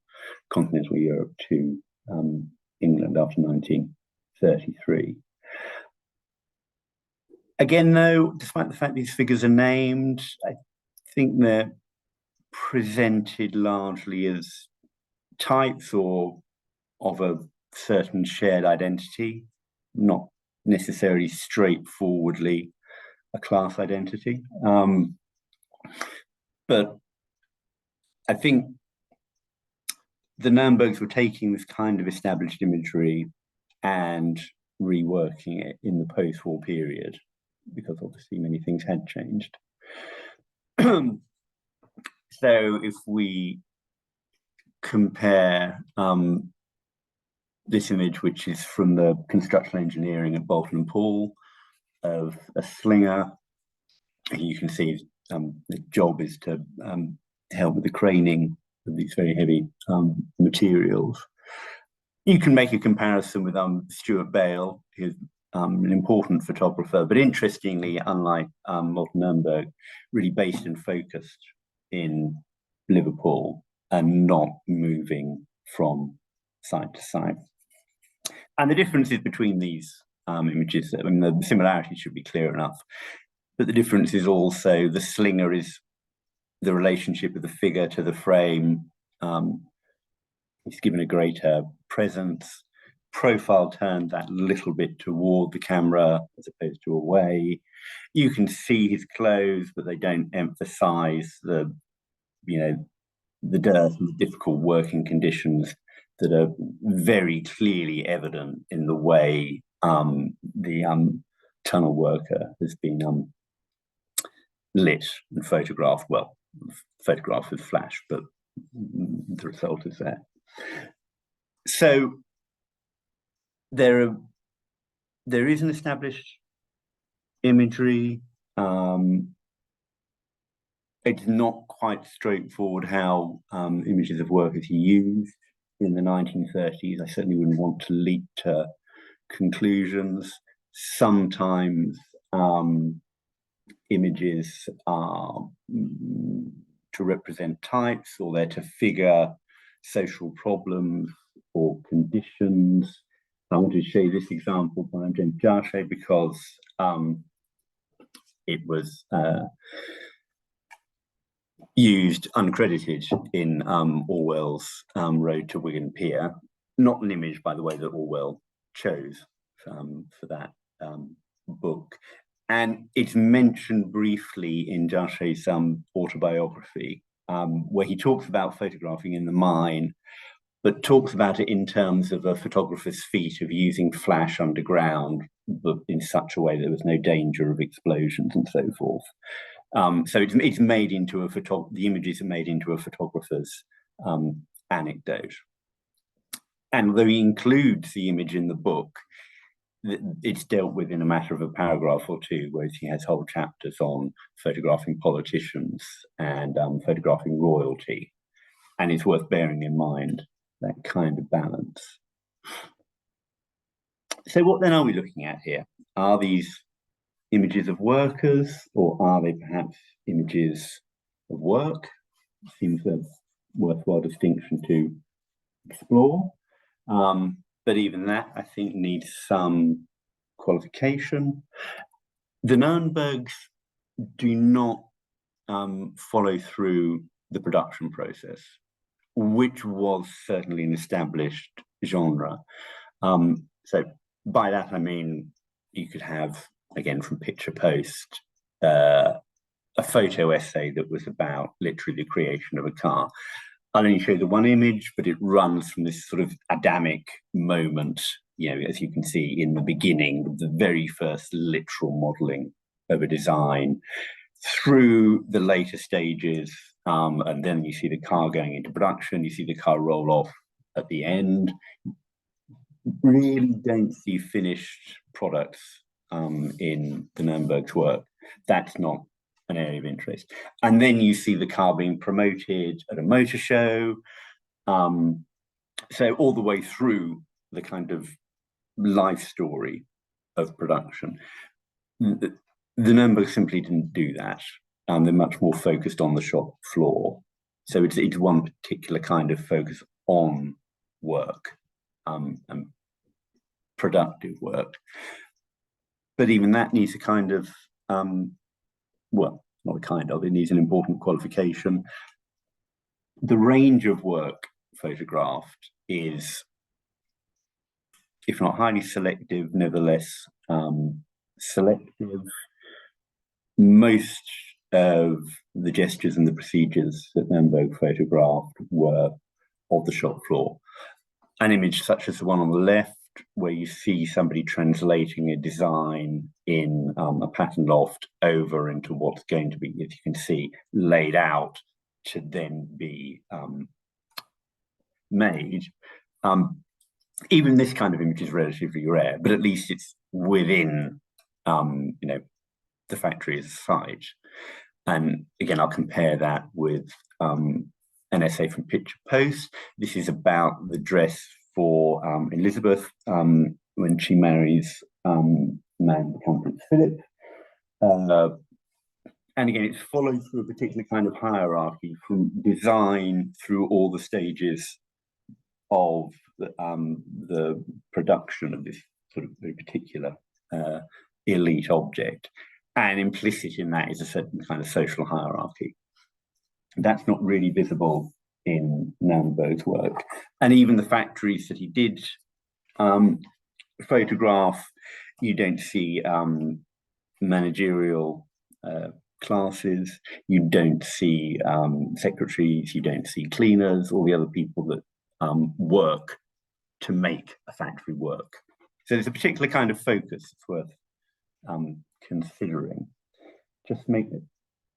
continental Europe to England after 1933. Again, though, despite the fact these figures are named, I think they're presented largely as types or of a certain shared identity, not necessarily straightforwardly a class identity. But I think the Nurnbergs were taking this kind of established imagery and reworking it in the post-war period, because obviously many things had changed. So if we compare this image, which is from the construction engineering at Boulton and Paul, of a slinger, you can see the job is to help with the craning of these very heavy materials. You can make a comparison with Stuart Bale, who's an important photographer, but interestingly, unlike Walter Nurnberg, really based and focused in Liverpool and not moving from site to site. And the differences between these images, I mean, the similarities should be clear enough, but the difference is also the slinger is the relationship of the figure to the frame. It's given a greater presence. Profile turned that little bit toward the camera as opposed to away. You can see his clothes, but they don't emphasize the, the dirt and the difficult working conditions that are very clearly evident in the way the tunnel worker has been lit and photographed. Well, photographed with flash, but the result is there. So there is an established imagery. It's not quite straightforward how images of workers are used in the 1930s. I certainly wouldn't want to leap to conclusions. Sometimes images are to represent types, or they're to figure social problems or conditions. I wanted to show you this example by James Jarche because it was used uncredited in Orwell's Road to Wigan Pier. Not an image, by the way, that Orwell chose for that book. And it's mentioned briefly in Jarche's autobiography, where he talks about photographing in the mine, but talks about it in terms of a photographer's feat of using flash underground, but in such a way that there was no danger of explosions and so forth. So it's made into the images are made into a photographer's anecdote. And although he includes the image in the book, it's dealt with in a matter of a paragraph or two, whereas he has whole chapters on photographing politicians and photographing royalty. And it's worth bearing in mind that kind of balance. So what then are we looking at here? Are these images of workers, or are they perhaps images of work? Seems a worthwhile distinction to explore. But even that, I think, needs some qualification. The Nurnbergs do not follow through the production process, which was certainly an established genre. So by that, I mean, you could have, again, from Picture Post, a photo essay that was about literally the creation of a car. I'll only show the one image, but it runs from this sort of Adamic moment, you know, as you can see in the beginning, the very first literal modeling of a design, through the later stages, and then you see the car going into production, you see the car roll off at the end. Really don't see finished products in the Nurnberg's work. That's not an area of interest. And then you see the car being promoted at a motor show. So all the way through the kind of life story of production. The Nurnberg simply didn't do that. They're much more focused on the shop floor. So it's one particular kind of focus on work and productive work. But even that needs a kind of, well, not a kind of, it needs an important qualification. The range of work photographed is, if not highly selective, nevertheless selective. Most of the gestures and the procedures that Nurnberg photographed were of the shop floor. An image such as the one on the left, where you see somebody translating a design in a pattern loft over into what's going to be, as you can see, laid out to then be made. Even this kind of image is relatively rare, but at least it's within, you know, the factory as a site. And again, I'll compare that with an essay from Picture Post. This is about the dress for Elizabeth when she marries man become Prince Philip. And again, it's followed through a particular kind of hierarchy from design through all the stages of the production of this sort of very particular elite object. And implicit in that is a certain kind of social hierarchy. That's not really visible in Nurnberg's work. And even the factories that he did photograph, you don't see managerial classes, you don't see secretaries, you don't see cleaners, all the other people that work to make a factory work. So there's a particular kind of focus that's worth considering. Just make a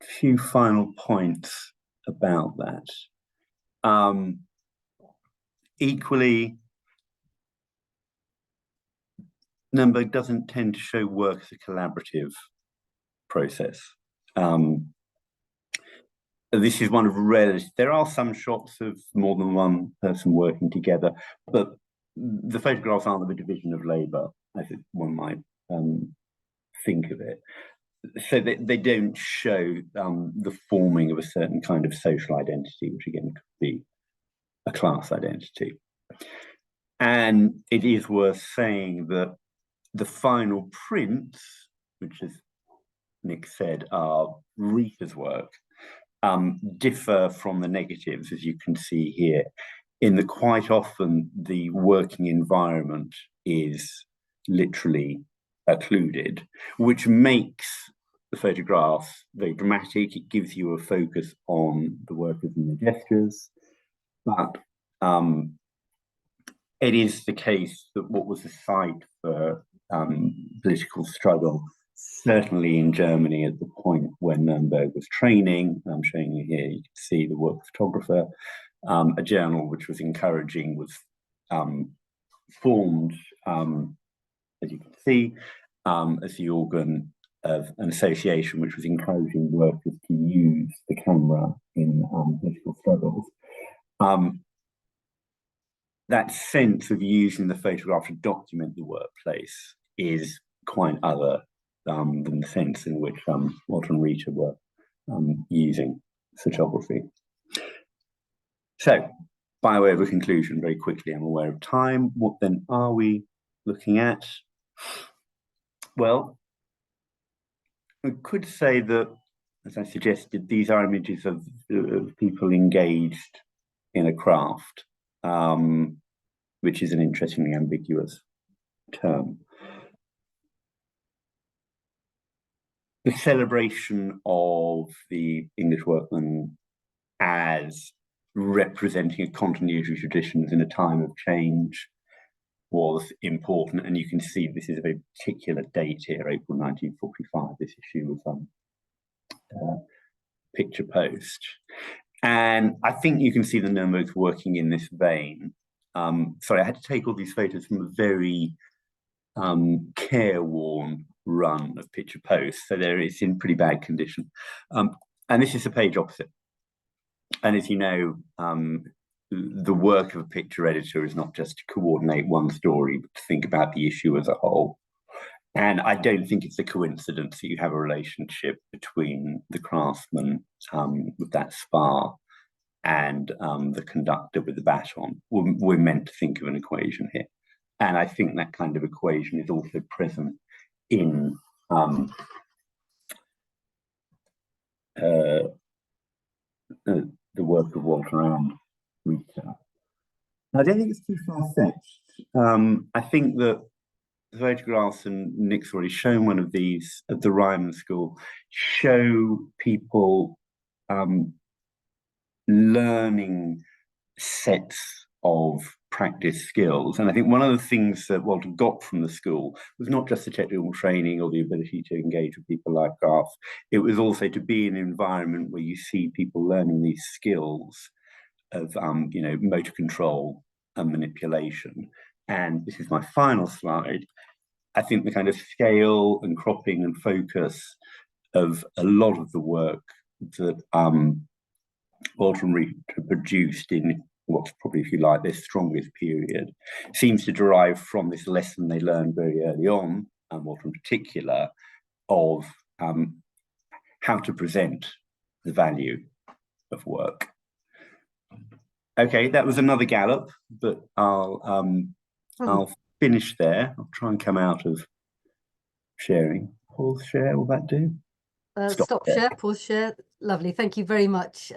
few final points about that. Equally, Nurnberg doesn't tend to show work as a collaborative process. This is one of rare. There are some shots of more than one person working together, but the photographs aren't the division of labour, as one might think of it. So they don't show the forming of a certain kind of social identity, which again could be a class identity. And it is worth saying that the final prints, which, as Nick said, are Rita's work, differ from the negatives, as you can see here, in that quite often the working environment is literally occluded, which makes the photographs very dramatic. It gives you a focus on the workers and the gestures, but it is the case that what was a site for political struggle, certainly in Germany at the point when Nurnberg was training, I'm showing you here, you can see the work photographer, a journal which was encouraging was formed, as you can see, as the organ of an association which was encouraging workers to use the camera in political struggles. That sense of using the photograph to document the workplace is quite other than the sense in which Walter and Rita were using photography. So, by way of a conclusion, very quickly, I'm aware of time. What then are we looking at? Well, we could say that, as I suggested, these are images of people engaged in a craft, which is an interestingly ambiguous term. The celebration of the English workman as representing a continuity of traditions in a time of change was important, and you can see this is a very particular date here, April 1945. This issue was Picture Post, and I think you can see the Nurnbergs working in this vein. Sorry, I had to take all these photos from a very careworn run of Picture Post, so it's in pretty bad condition. And this is the page opposite. And as you know, the work of a picture editor is not just to coordinate one story, but to think about the issue as a whole. And I don't think it's a coincidence that you have a relationship between the craftsman with that spar and the conductor with the baton. We're meant to think of an equation here. And I think that kind of equation is also present in the work of Walter and Rita. I don't think it's too far-fetched. I think that the photographs, and Nick's already shown one of these at the Reimann School, show people learning sets of practice skills. And I think one of the things that Walter got from the school was not just the technical training or the ability to engage with people like crafts, it was also to be in an environment where you see people learning these skills of motor control and manipulation. And this is my final slide. I think the kind of scale and cropping and focus of a lot of the work that Walter and Rita produced in what's probably, if you like, their strongest period, seems to derive from this lesson they learned very early on, and Walter in particular, of how to present the value of work. Okay, that was another gallop, but I'll finish there. I'll try and come out of sharing. Pause share, will that do? Stop share, pause share. Lovely. Thank you very much,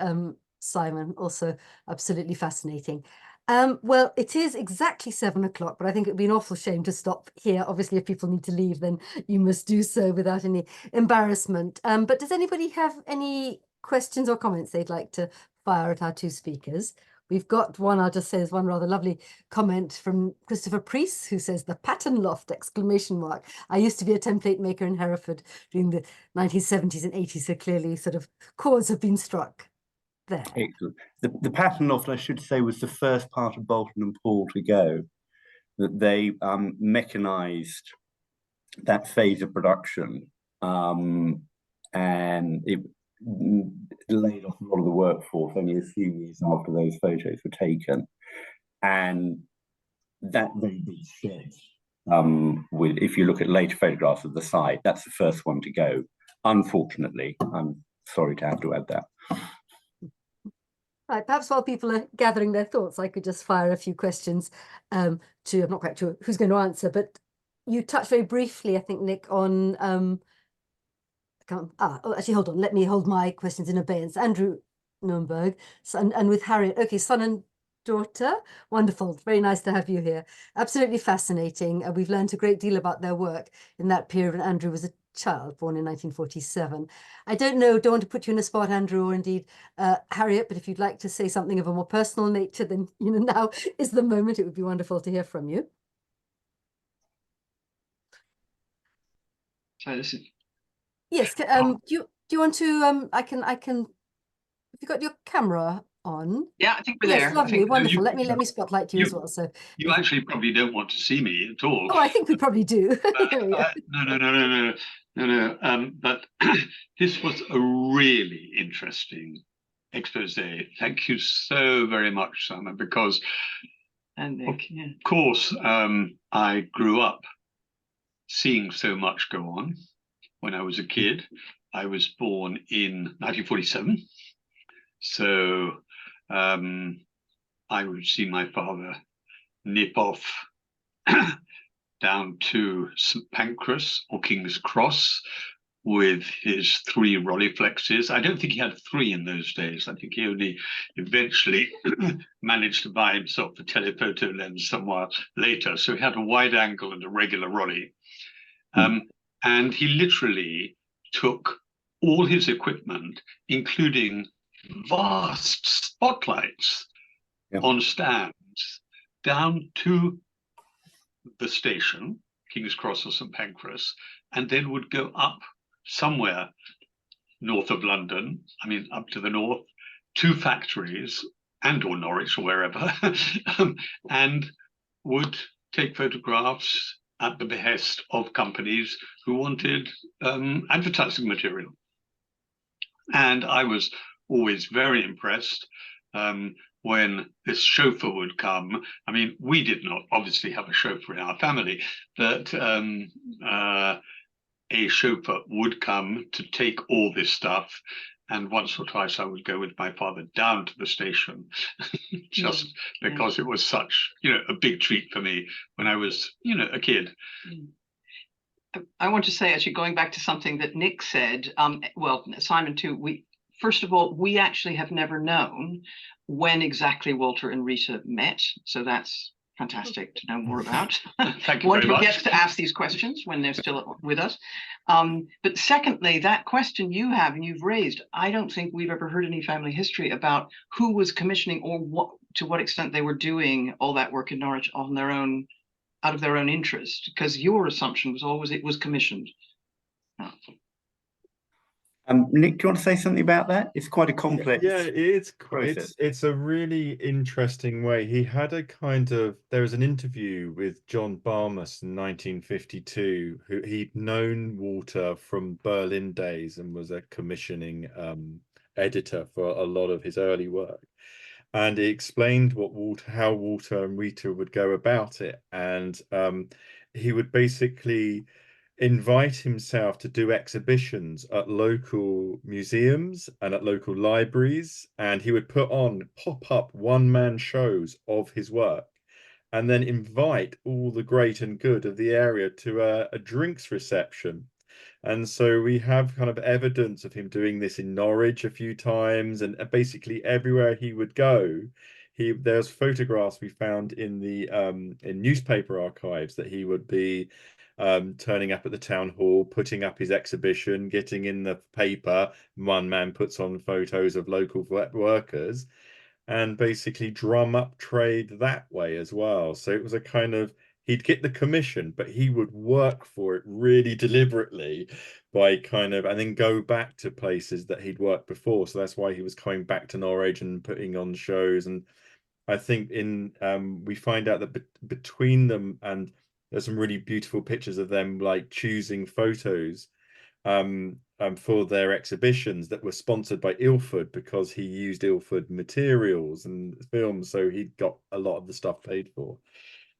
Simon. Also absolutely fascinating. Well, it is exactly 7 o'clock, but I think it would be an awful shame to stop here. Obviously, if people need to leave, then you must do so without any embarrassment. But does anybody have any questions or comments they'd like to fire at our two speakers? We've got one, I'll just say, there's one rather lovely comment from Christopher Priest, who says, the pattern loft, exclamation mark. I used to be a template maker in Hereford during the 1970s and 80s, so clearly sort of chords have been struck there. Excellent. The pattern loft, I should say, was the first part of Boulton and Paul to go. That they mechanized that phase of production, and it laid off a lot of the workforce only a few years after those photos were taken. And that very big shed, with, if you look at later photographs of the site, that's the first one to go. Unfortunately, I'm sorry to have to add that. Right, perhaps while people are gathering their thoughts, I could just fire a few questions to, I'm not quite sure who's going to answer, but you touched very briefly, I think, Nick, on, actually, hold on, let me hold my questions in abeyance. Andrew Nurnberg, and with Harriet, okay, son and daughter, wonderful, very nice to have you here. Absolutely fascinating. We've learned a great deal about their work in that period when Andrew was a child, born in 1947. I don't want to put you in a spot, Andrew, or indeed Harriet, but if you'd like to say something of a more personal nature, then now is the moment. It would be wonderful to hear from you. So this is... Yes, do you want to I can have you got your camera on? Yeah, I think we're Yes, there. lovely, wonderful. Let me spotlight you as well. So you actually probably don't want to see me at all. Oh, I think we probably do. No. But this was a really interesting expose. Thank you so very much, Simon, because And Nick, yeah. of course, I grew up seeing so much go on when I was a kid. I was born in 1947. So I would see my father nip off down to St. Pancras or King's Cross with his 3 Rolleiflexes. I don't think he had 3 in those days. I think he only eventually managed to buy himself a telephoto lens somewhere later. So he had a wide angle and a regular Rolleif. And he literally took all his equipment, including vast spotlights on stands, down to the station, King's Cross or St. Pancras, and then would go up somewhere north of London, I mean up to the north, to factories and or Norwich or wherever, and would take photographs at the behest of companies who wanted advertising material. And I was always very impressed when this chauffeur would come. I mean, we did not obviously have a chauffeur in our family, but a chauffeur would come to take all this stuff. And once or twice I would go with my father down to the station just because it was such, a big treat for me when I was, a kid. I want to say, actually, going back to something that Nick said, well, Simon too, first of all, we actually have never known when exactly Walter and Rita met. So that's fantastic to know more about. Thank you One very who much. gets to ask these questions when they're still with us. But secondly, that question you have and you've raised, I don't think we've ever heard any family history about who was commissioning or to what extent they were doing all that work in Norwich on their own, out of their own interest, because your assumption was always it was commissioned. Nick, do you want to say something about that? It's quite a complex. Yeah, it's a really interesting way. He had there was an interview with John Barmas in 1952, who he'd known Walter from Berlin days and was a commissioning editor for a lot of his early work. And he explained how Walter and Rita would go about it. And he would basically invite himself to do exhibitions at local museums and at local libraries, and he would put on pop-up one-man shows of his work and then invite all the great and good of the area to a drinks reception. And so we have kind of evidence of him doing this in Norwich a few times, and basically everywhere he would go, there's photographs we found in the in newspaper archives that he would be turning up at the town hall, putting up his exhibition, getting in the paper. One man puts on photos of local workers, and basically drum up trade that way as well. So it was a kind of, he'd get the commission, but he would work for it really deliberately by kind of, and then go back to places that he'd worked before. So that's why he was coming back to Norwich and putting on shows. And I think in we find out that between them, and there's some really beautiful pictures of them like choosing photos for their exhibitions that were sponsored by Ilford, because he used Ilford materials and films, so he got a lot of the stuff paid for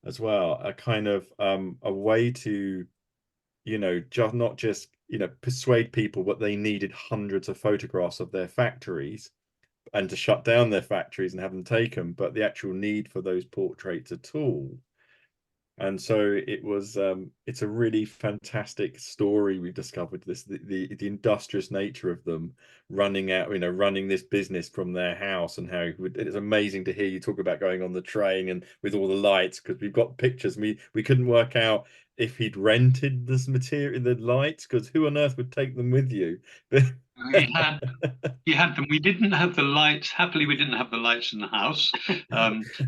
as well. A kind of a way to, you know, just not just, you know, persuade people, but they needed hundreds of photographs of their factories and to shut down their factories and have them taken, but the actual need for those portraits at all. And so it was it's a really fantastic story. We've discovered this, the industrious nature of them running out, you know, running this business from their house, and how it's amazing to hear you talk about going on the train and with all the lights, because we've got pictures. We couldn't work out if he'd rented this material, the lights, because who on earth would take them with you? He had them. We didn't have the lights. Happily, we didn't have the lights in the house.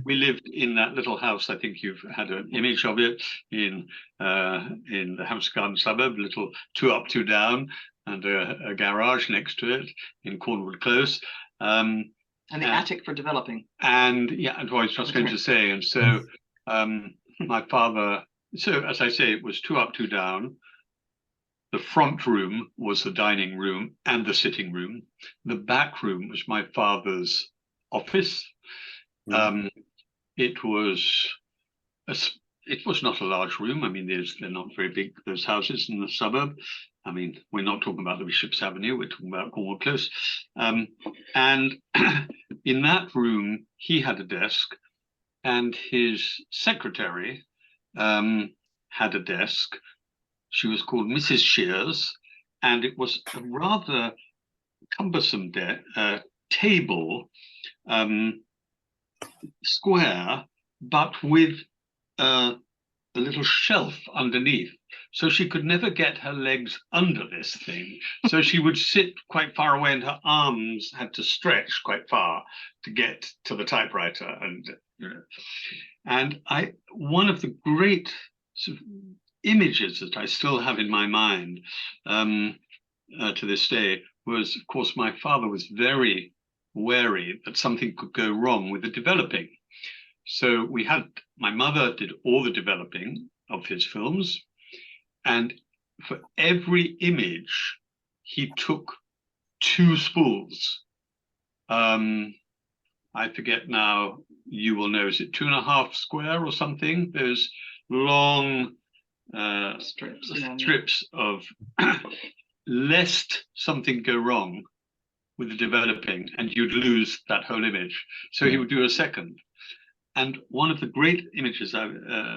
We lived in that little house. I think you've had an image of it in the Hampstead Garden suburb, little 2 up, 2 down, and a garage next to it in Cornwall Close. And the attic for developing. And yeah, and what I was just going to say. And so my father, so as I say, it was 2 up, 2 down. The front room was the dining room and the sitting room. The back room was my father's office. It was not a large room. I mean, they're not very big, those houses in the suburb. I mean, we're not talking about the Bishop's Avenue, we're talking about Cornwall Close. And in that room, he had a desk, and his secretary had a desk. She was called Mrs. Shears, and it was a rather cumbersome table, square, but with a little shelf underneath. So she could never get her legs under this thing. So she would sit quite far away, and her arms had to stretch quite far to get to the typewriter. And you know, and one of the great sort of images that I still have in my mind to this day was, of course, my father was very wary that something could go wrong with the developing. So my mother did all the developing of his films, and for every image, he took 2 spools. I forget now, you will know, is it 2.5 square or something? Those long strips of lest something go wrong with the developing and you'd lose that whole image. So he would do a second. And one of the great images,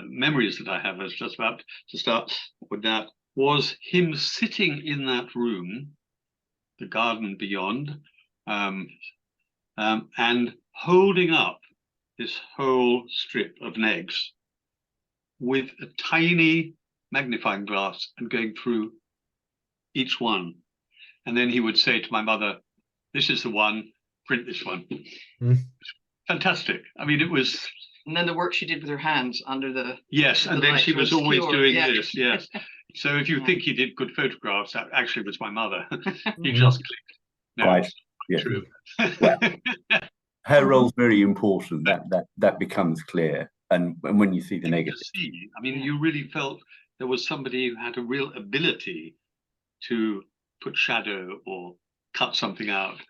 memories that I have, is just about to start with that, was him sitting in that room, the garden beyond, and holding up this whole strip of negs with a tiny magnifying glass and going through each one. And then he would say to my mother, "This is the one, print this one." Fantastic. I mean, it was. And then the work she did with her hands under the. Yes, and then she was always doing this. Yes. So if you Yeah. think he did good photographs, that actually was my mother. He just clicked. No, Right. it's Yeah. true. Well, her role's very important. That becomes clear. And when you see the negative. I mean, you really felt there was somebody who had a real ability to put shadow or cut something out.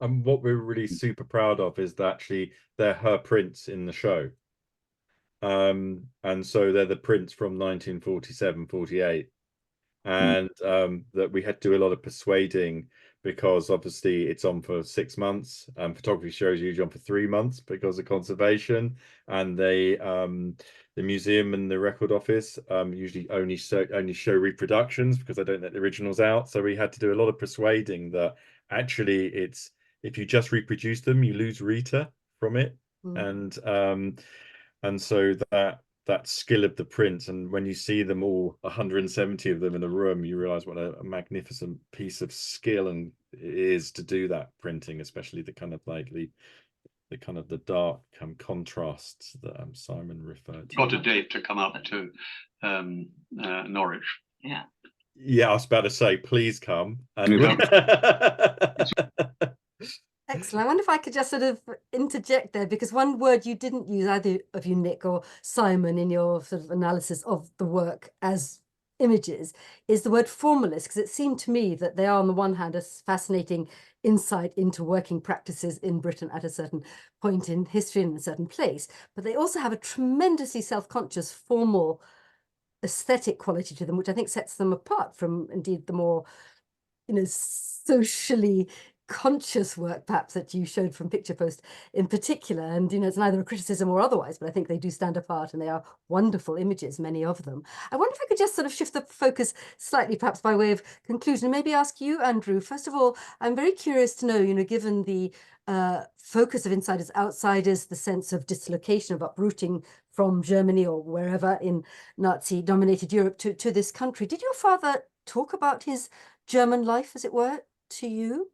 And what we're really super proud of is that actually they're her prints in the show. And so they're the prints from 1947, 48. And that we had to do a lot of persuading, because obviously it's on for 6 months. Photography shows usually on for 3 months because of conservation, and they the museum and the record office usually only show reproductions because they don't let the originals out. So we had to do a lot of persuading that actually it's, if you just reproduce them, you lose Rita from it. And so that that skill of the prints, and when you see them all, 170 of them in a room, you realize what a magnificent piece of skill and it is to do that printing, especially the kind of like the kind of the dark contrasts that Simon referred to. Got a date to come up to Norwich. Yeah. Yeah, I was about to say, please come. And Excellent. I wonder if I could just sort of interject there, because one word you didn't use, either of you, Nick or Simon, in your sort of analysis of the work as images, is the word formalist, because it seemed to me that they are, on the one hand, a fascinating insight into working practices in Britain at a certain point in history and in a certain place, but they also have a tremendously self-conscious, formal, aesthetic quality to them, which I think sets them apart from, indeed, the more, socially conscious work perhaps that you showed from Picture Post in particular. And it's neither a criticism or otherwise, but I think they do stand apart, and they are wonderful images, many of them. I wonder if I could just sort of shift the focus slightly, perhaps by way of conclusion, and maybe ask you, Andrew. First of all, I'm very curious to know, given the focus of Insiders Outsiders, the sense of dislocation, of uprooting from Germany or wherever in Nazi dominated Europe to this country, did your father talk about his German life, as it were, to you?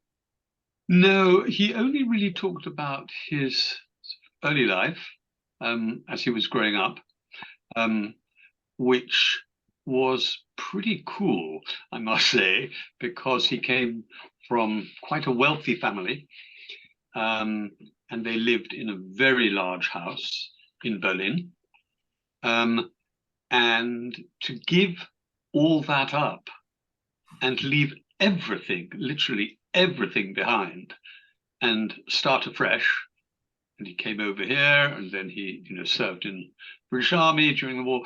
No, he only really talked about his early life as he was growing up, which was pretty cool, I must say, because he came from quite a wealthy family, and they lived in a very large house in Berlin. And to give all that up and leave everything, literally everything behind, and start afresh. And he came over here, and then he, served in British Army during the war.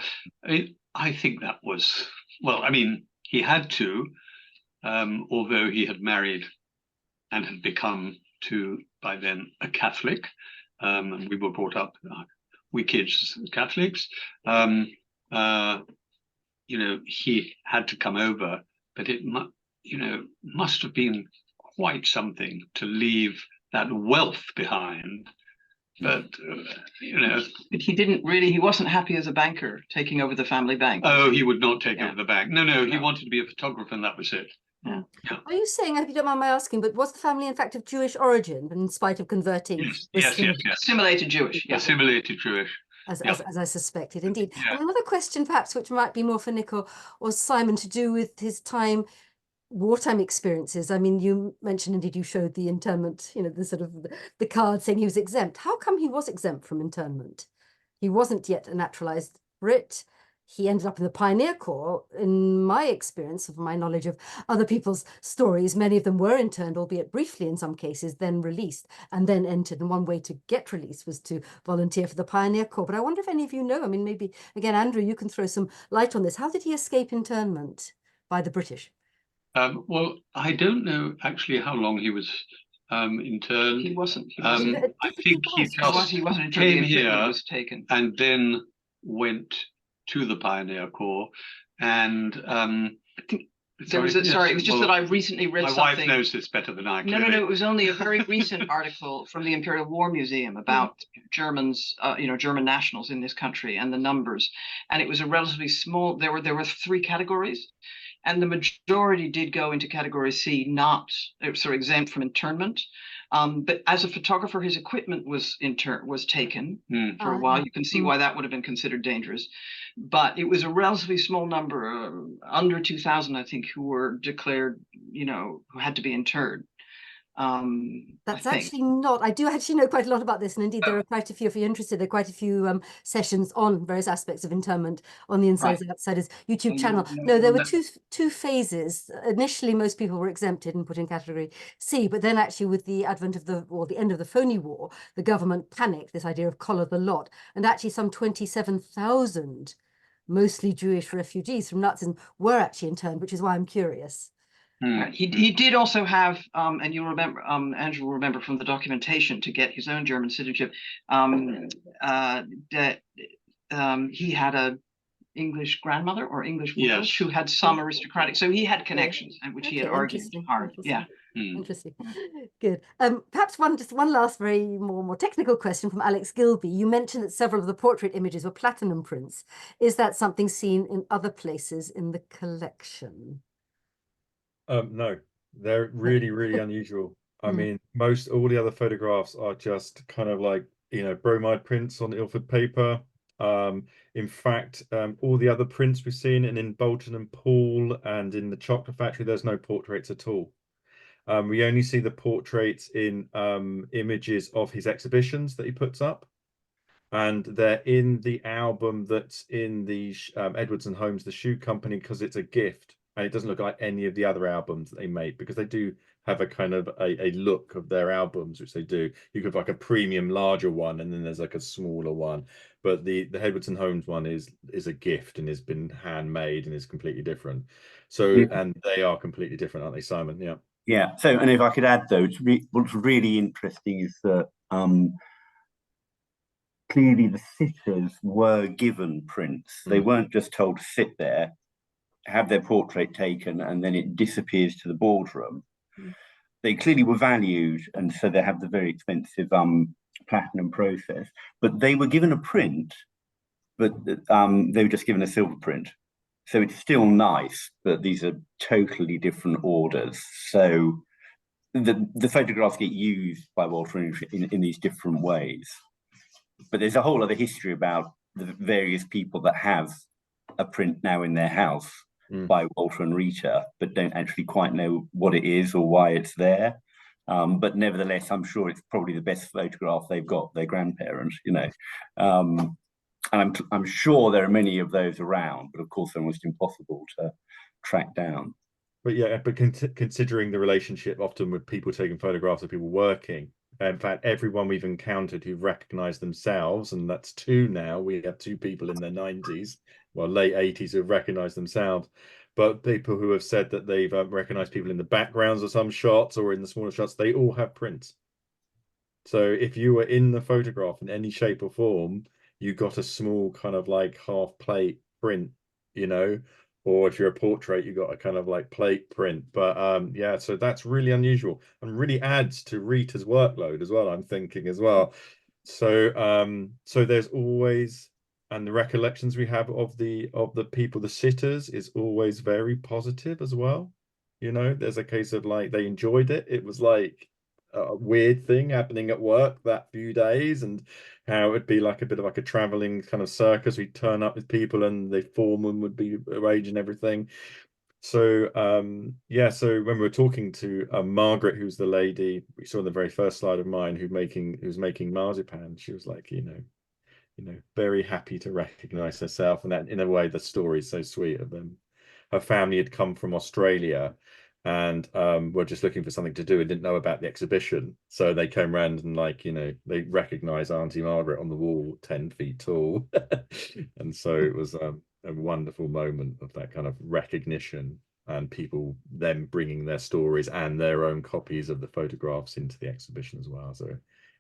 I think that was, well, I mean, he had to, although he had married and had become by then a Catholic, and we were brought up, we kids Catholics. He had to come over, but it must have been quite something to leave that wealth behind. But but he wasn't happy as a banker taking over the family bank. Oh, he would not take over the bank. No, he wanted to be a photographer, and that was it. Yeah. Are you saying, if you don't mind my asking, but was the family in fact of Jewish origin, in spite of converting? Yes. Assimilated Jewish. Yeah. Assimilated Jewish. As I suspected, indeed. Yeah. And another question, perhaps, which might be more for Nick or Simon, to do with his wartime experiences. I mean, you mentioned, indeed, you showed the internment, the sort of the card saying he was exempt. How come he was exempt from internment? He wasn't yet a naturalized Brit. He ended up in the Pioneer Corps. In my experience, of my knowledge of other people's stories, many of them were interned, albeit briefly in some cases, then released and then entered. And one way to get released was to volunteer for the Pioneer Corps. But I wonder if any of you know, I mean, maybe, again, Andrew, you can throw some light on this. How did he escape internment by the British? Well, I don't know actually how long he was interned. He wasn't. I think he just came here, was taken, and then went to the Pioneer Corps. And I think it was just that I recently read something. My wife knows this better than I can. No, it was only a very recent article from the Imperial War Museum about Germans, German nationals in this country and the numbers. And it was a relatively small, there were 3 categories. And the majority did go into category C, exempt from internment. But as a photographer, his equipment was taken for a while. You can see why that would have been considered dangerous. But it was a relatively small number, under 2,000, I think, who were declared, who had to be interred. That's actually not, I do actually know quite a lot about this, and indeed there are quite a few, if you're interested, there are quite a few sessions on various aspects of internment on the Insiders Outsiders YouTube channel. No, there were two phases. Initially, most people were exempted and put in category C, but then actually with the advent of the end of the phony war, the government panicked, this idea of collar the lot, and actually some 27,000 mostly Jewish refugees from Nazism were actually interned, which is why I'm curious. He did also have, and you'll remember, Andrew will remember from the documentation, to get his own German citizenship, that he had a English grandmother or English mother who had some aristocratic, so he had connections, and which he had argued hard. Yeah. Interesting. Good. Perhaps just one last very more technical question from Alex Gilby. You mentioned that several of the portrait images were platinum prints. Is that something seen in other places in the collection? No, they're really unusual. I mean, all the other photographs are just kind of like, you know, bromide prints on Ilford paper. In fact, all the other prints we've seen, and in Boulton and Paul and in the chocolate factory, there's no portraits at all. We only see the portraits in images of his exhibitions that he puts up, and they're in the album that's in the Edwards and Holmes, the shoe company, because it's a gift, and it doesn't look like any of the other albums that they make, because they do have a kind of a look of their albums, which they do. You could have like a premium larger one, and then there's like a smaller one, but the Edwards and Holmes one is a gift and has been handmade and is completely different. So and they are completely different, aren't they, Simon? Yeah. Yeah. So, and if I could add, though, what's really interesting is that clearly the sitters were given prints. They weren't just told to sit there, have their portrait taken, and then it disappears to the boardroom. They clearly were valued, and so they have the very expensive platinum process. But they were given a print, but they were just given a silver print. So it's still nice, but these are totally different orders. So the photographs get used by Walter in these different ways. But there's a whole other history about the various people that have a print now in their house by Walter and Rita, but don't actually quite know what it is or why it's there. But nevertheless, I'm sure it's probably the best photograph they've got, their grandparents, you know. And I'm sure there are many of those around, but of course they're almost impossible to track down. But yeah, but considering the relationship often with people taking photographs of people working, in fact, everyone we've encountered who've recognized themselves, and that's two now, we have two people in their 90s, well, late 80s, who've recognized themselves, but people who have said that they've recognized people in the backgrounds of some shots or in the smaller shots, they all have prints. So if you were in the photograph in any shape or form, you got a small kind of like half plate print, you know, or if you're a portrait, you got a kind of like plate print. But yeah, so that's really unusual and really adds to Rita's workload as well, I'm thinking as well. So so there's always, and the recollections we have of the people, the sitters, is always very positive as well. You know, there's a case of like they enjoyed it. It was like a weird thing happening at work that few days, and how it'd be like a bit of like a traveling kind of circus. We'd turn up with people and the foreman would be arranging everything. So yeah, so when we were talking to Margaret, who's the lady we saw in the very first slide of mine, who's making marzipan, she was like, you know, very happy to recognize herself, and that in a way the story is so sweet of them. Her family had come from Australia and were just looking for something to do and didn't know about the exhibition, so they came around and, like, you know, they recognized Auntie Margaret on the wall 10 feet tall. And so it was a wonderful moment of that kind of recognition, and people then bringing their stories and their own copies of the photographs into the exhibition as well. So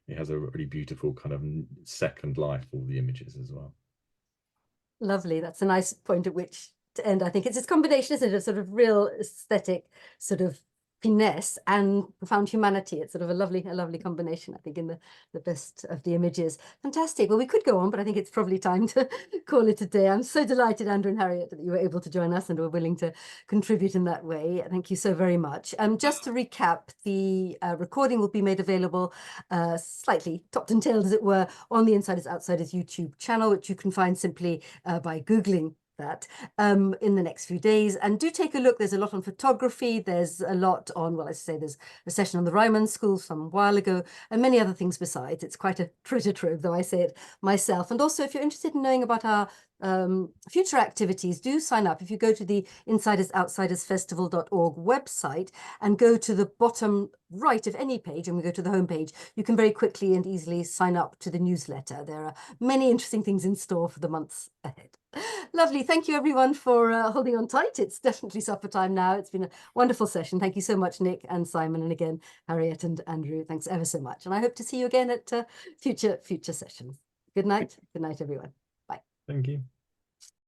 it has a really beautiful kind of second life, all the images as well. Lovely. That's a nice point at which to end. I think it's this combination, isn't it, of sort of real aesthetic sort of finesse and profound humanity. It's sort of a lovely combination, I think, in the best of the images. Fantastic. Well, we could go on, but I think it's probably time to call it a day. I'm so delighted, Andrew and Harriet, that you were able to join us and were willing to contribute in that way. Thank you so very much. Just to recap, the recording will be made available slightly topped and tailed, as it were, on the Insiders Outsiders YouTube channel, which you can find simply by Googling that in the next few days. And do take a look. There's a lot on photography. There's a lot on, well, I say there's a session on the Reimann School some while ago, and many other things besides. It's quite a treasure trove, though I say it myself. And also, if you're interested in knowing about our future activities, do sign up. If you go to the insidersoutsiders.festival.org website and go to the bottom right of any page, and we go to the home page, you can very quickly and easily sign up to the newsletter. There are many interesting things in store for the months ahead. Lovely. Thank you, everyone, for holding on tight. It's definitely supper time now. It's been a wonderful session. Thank you so much, Nick and Simon, and again, Harriet and Andrew. Thanks ever so much. And I hope to see you again at future sessions. Good night. Good night, everyone. Bye. Thank you.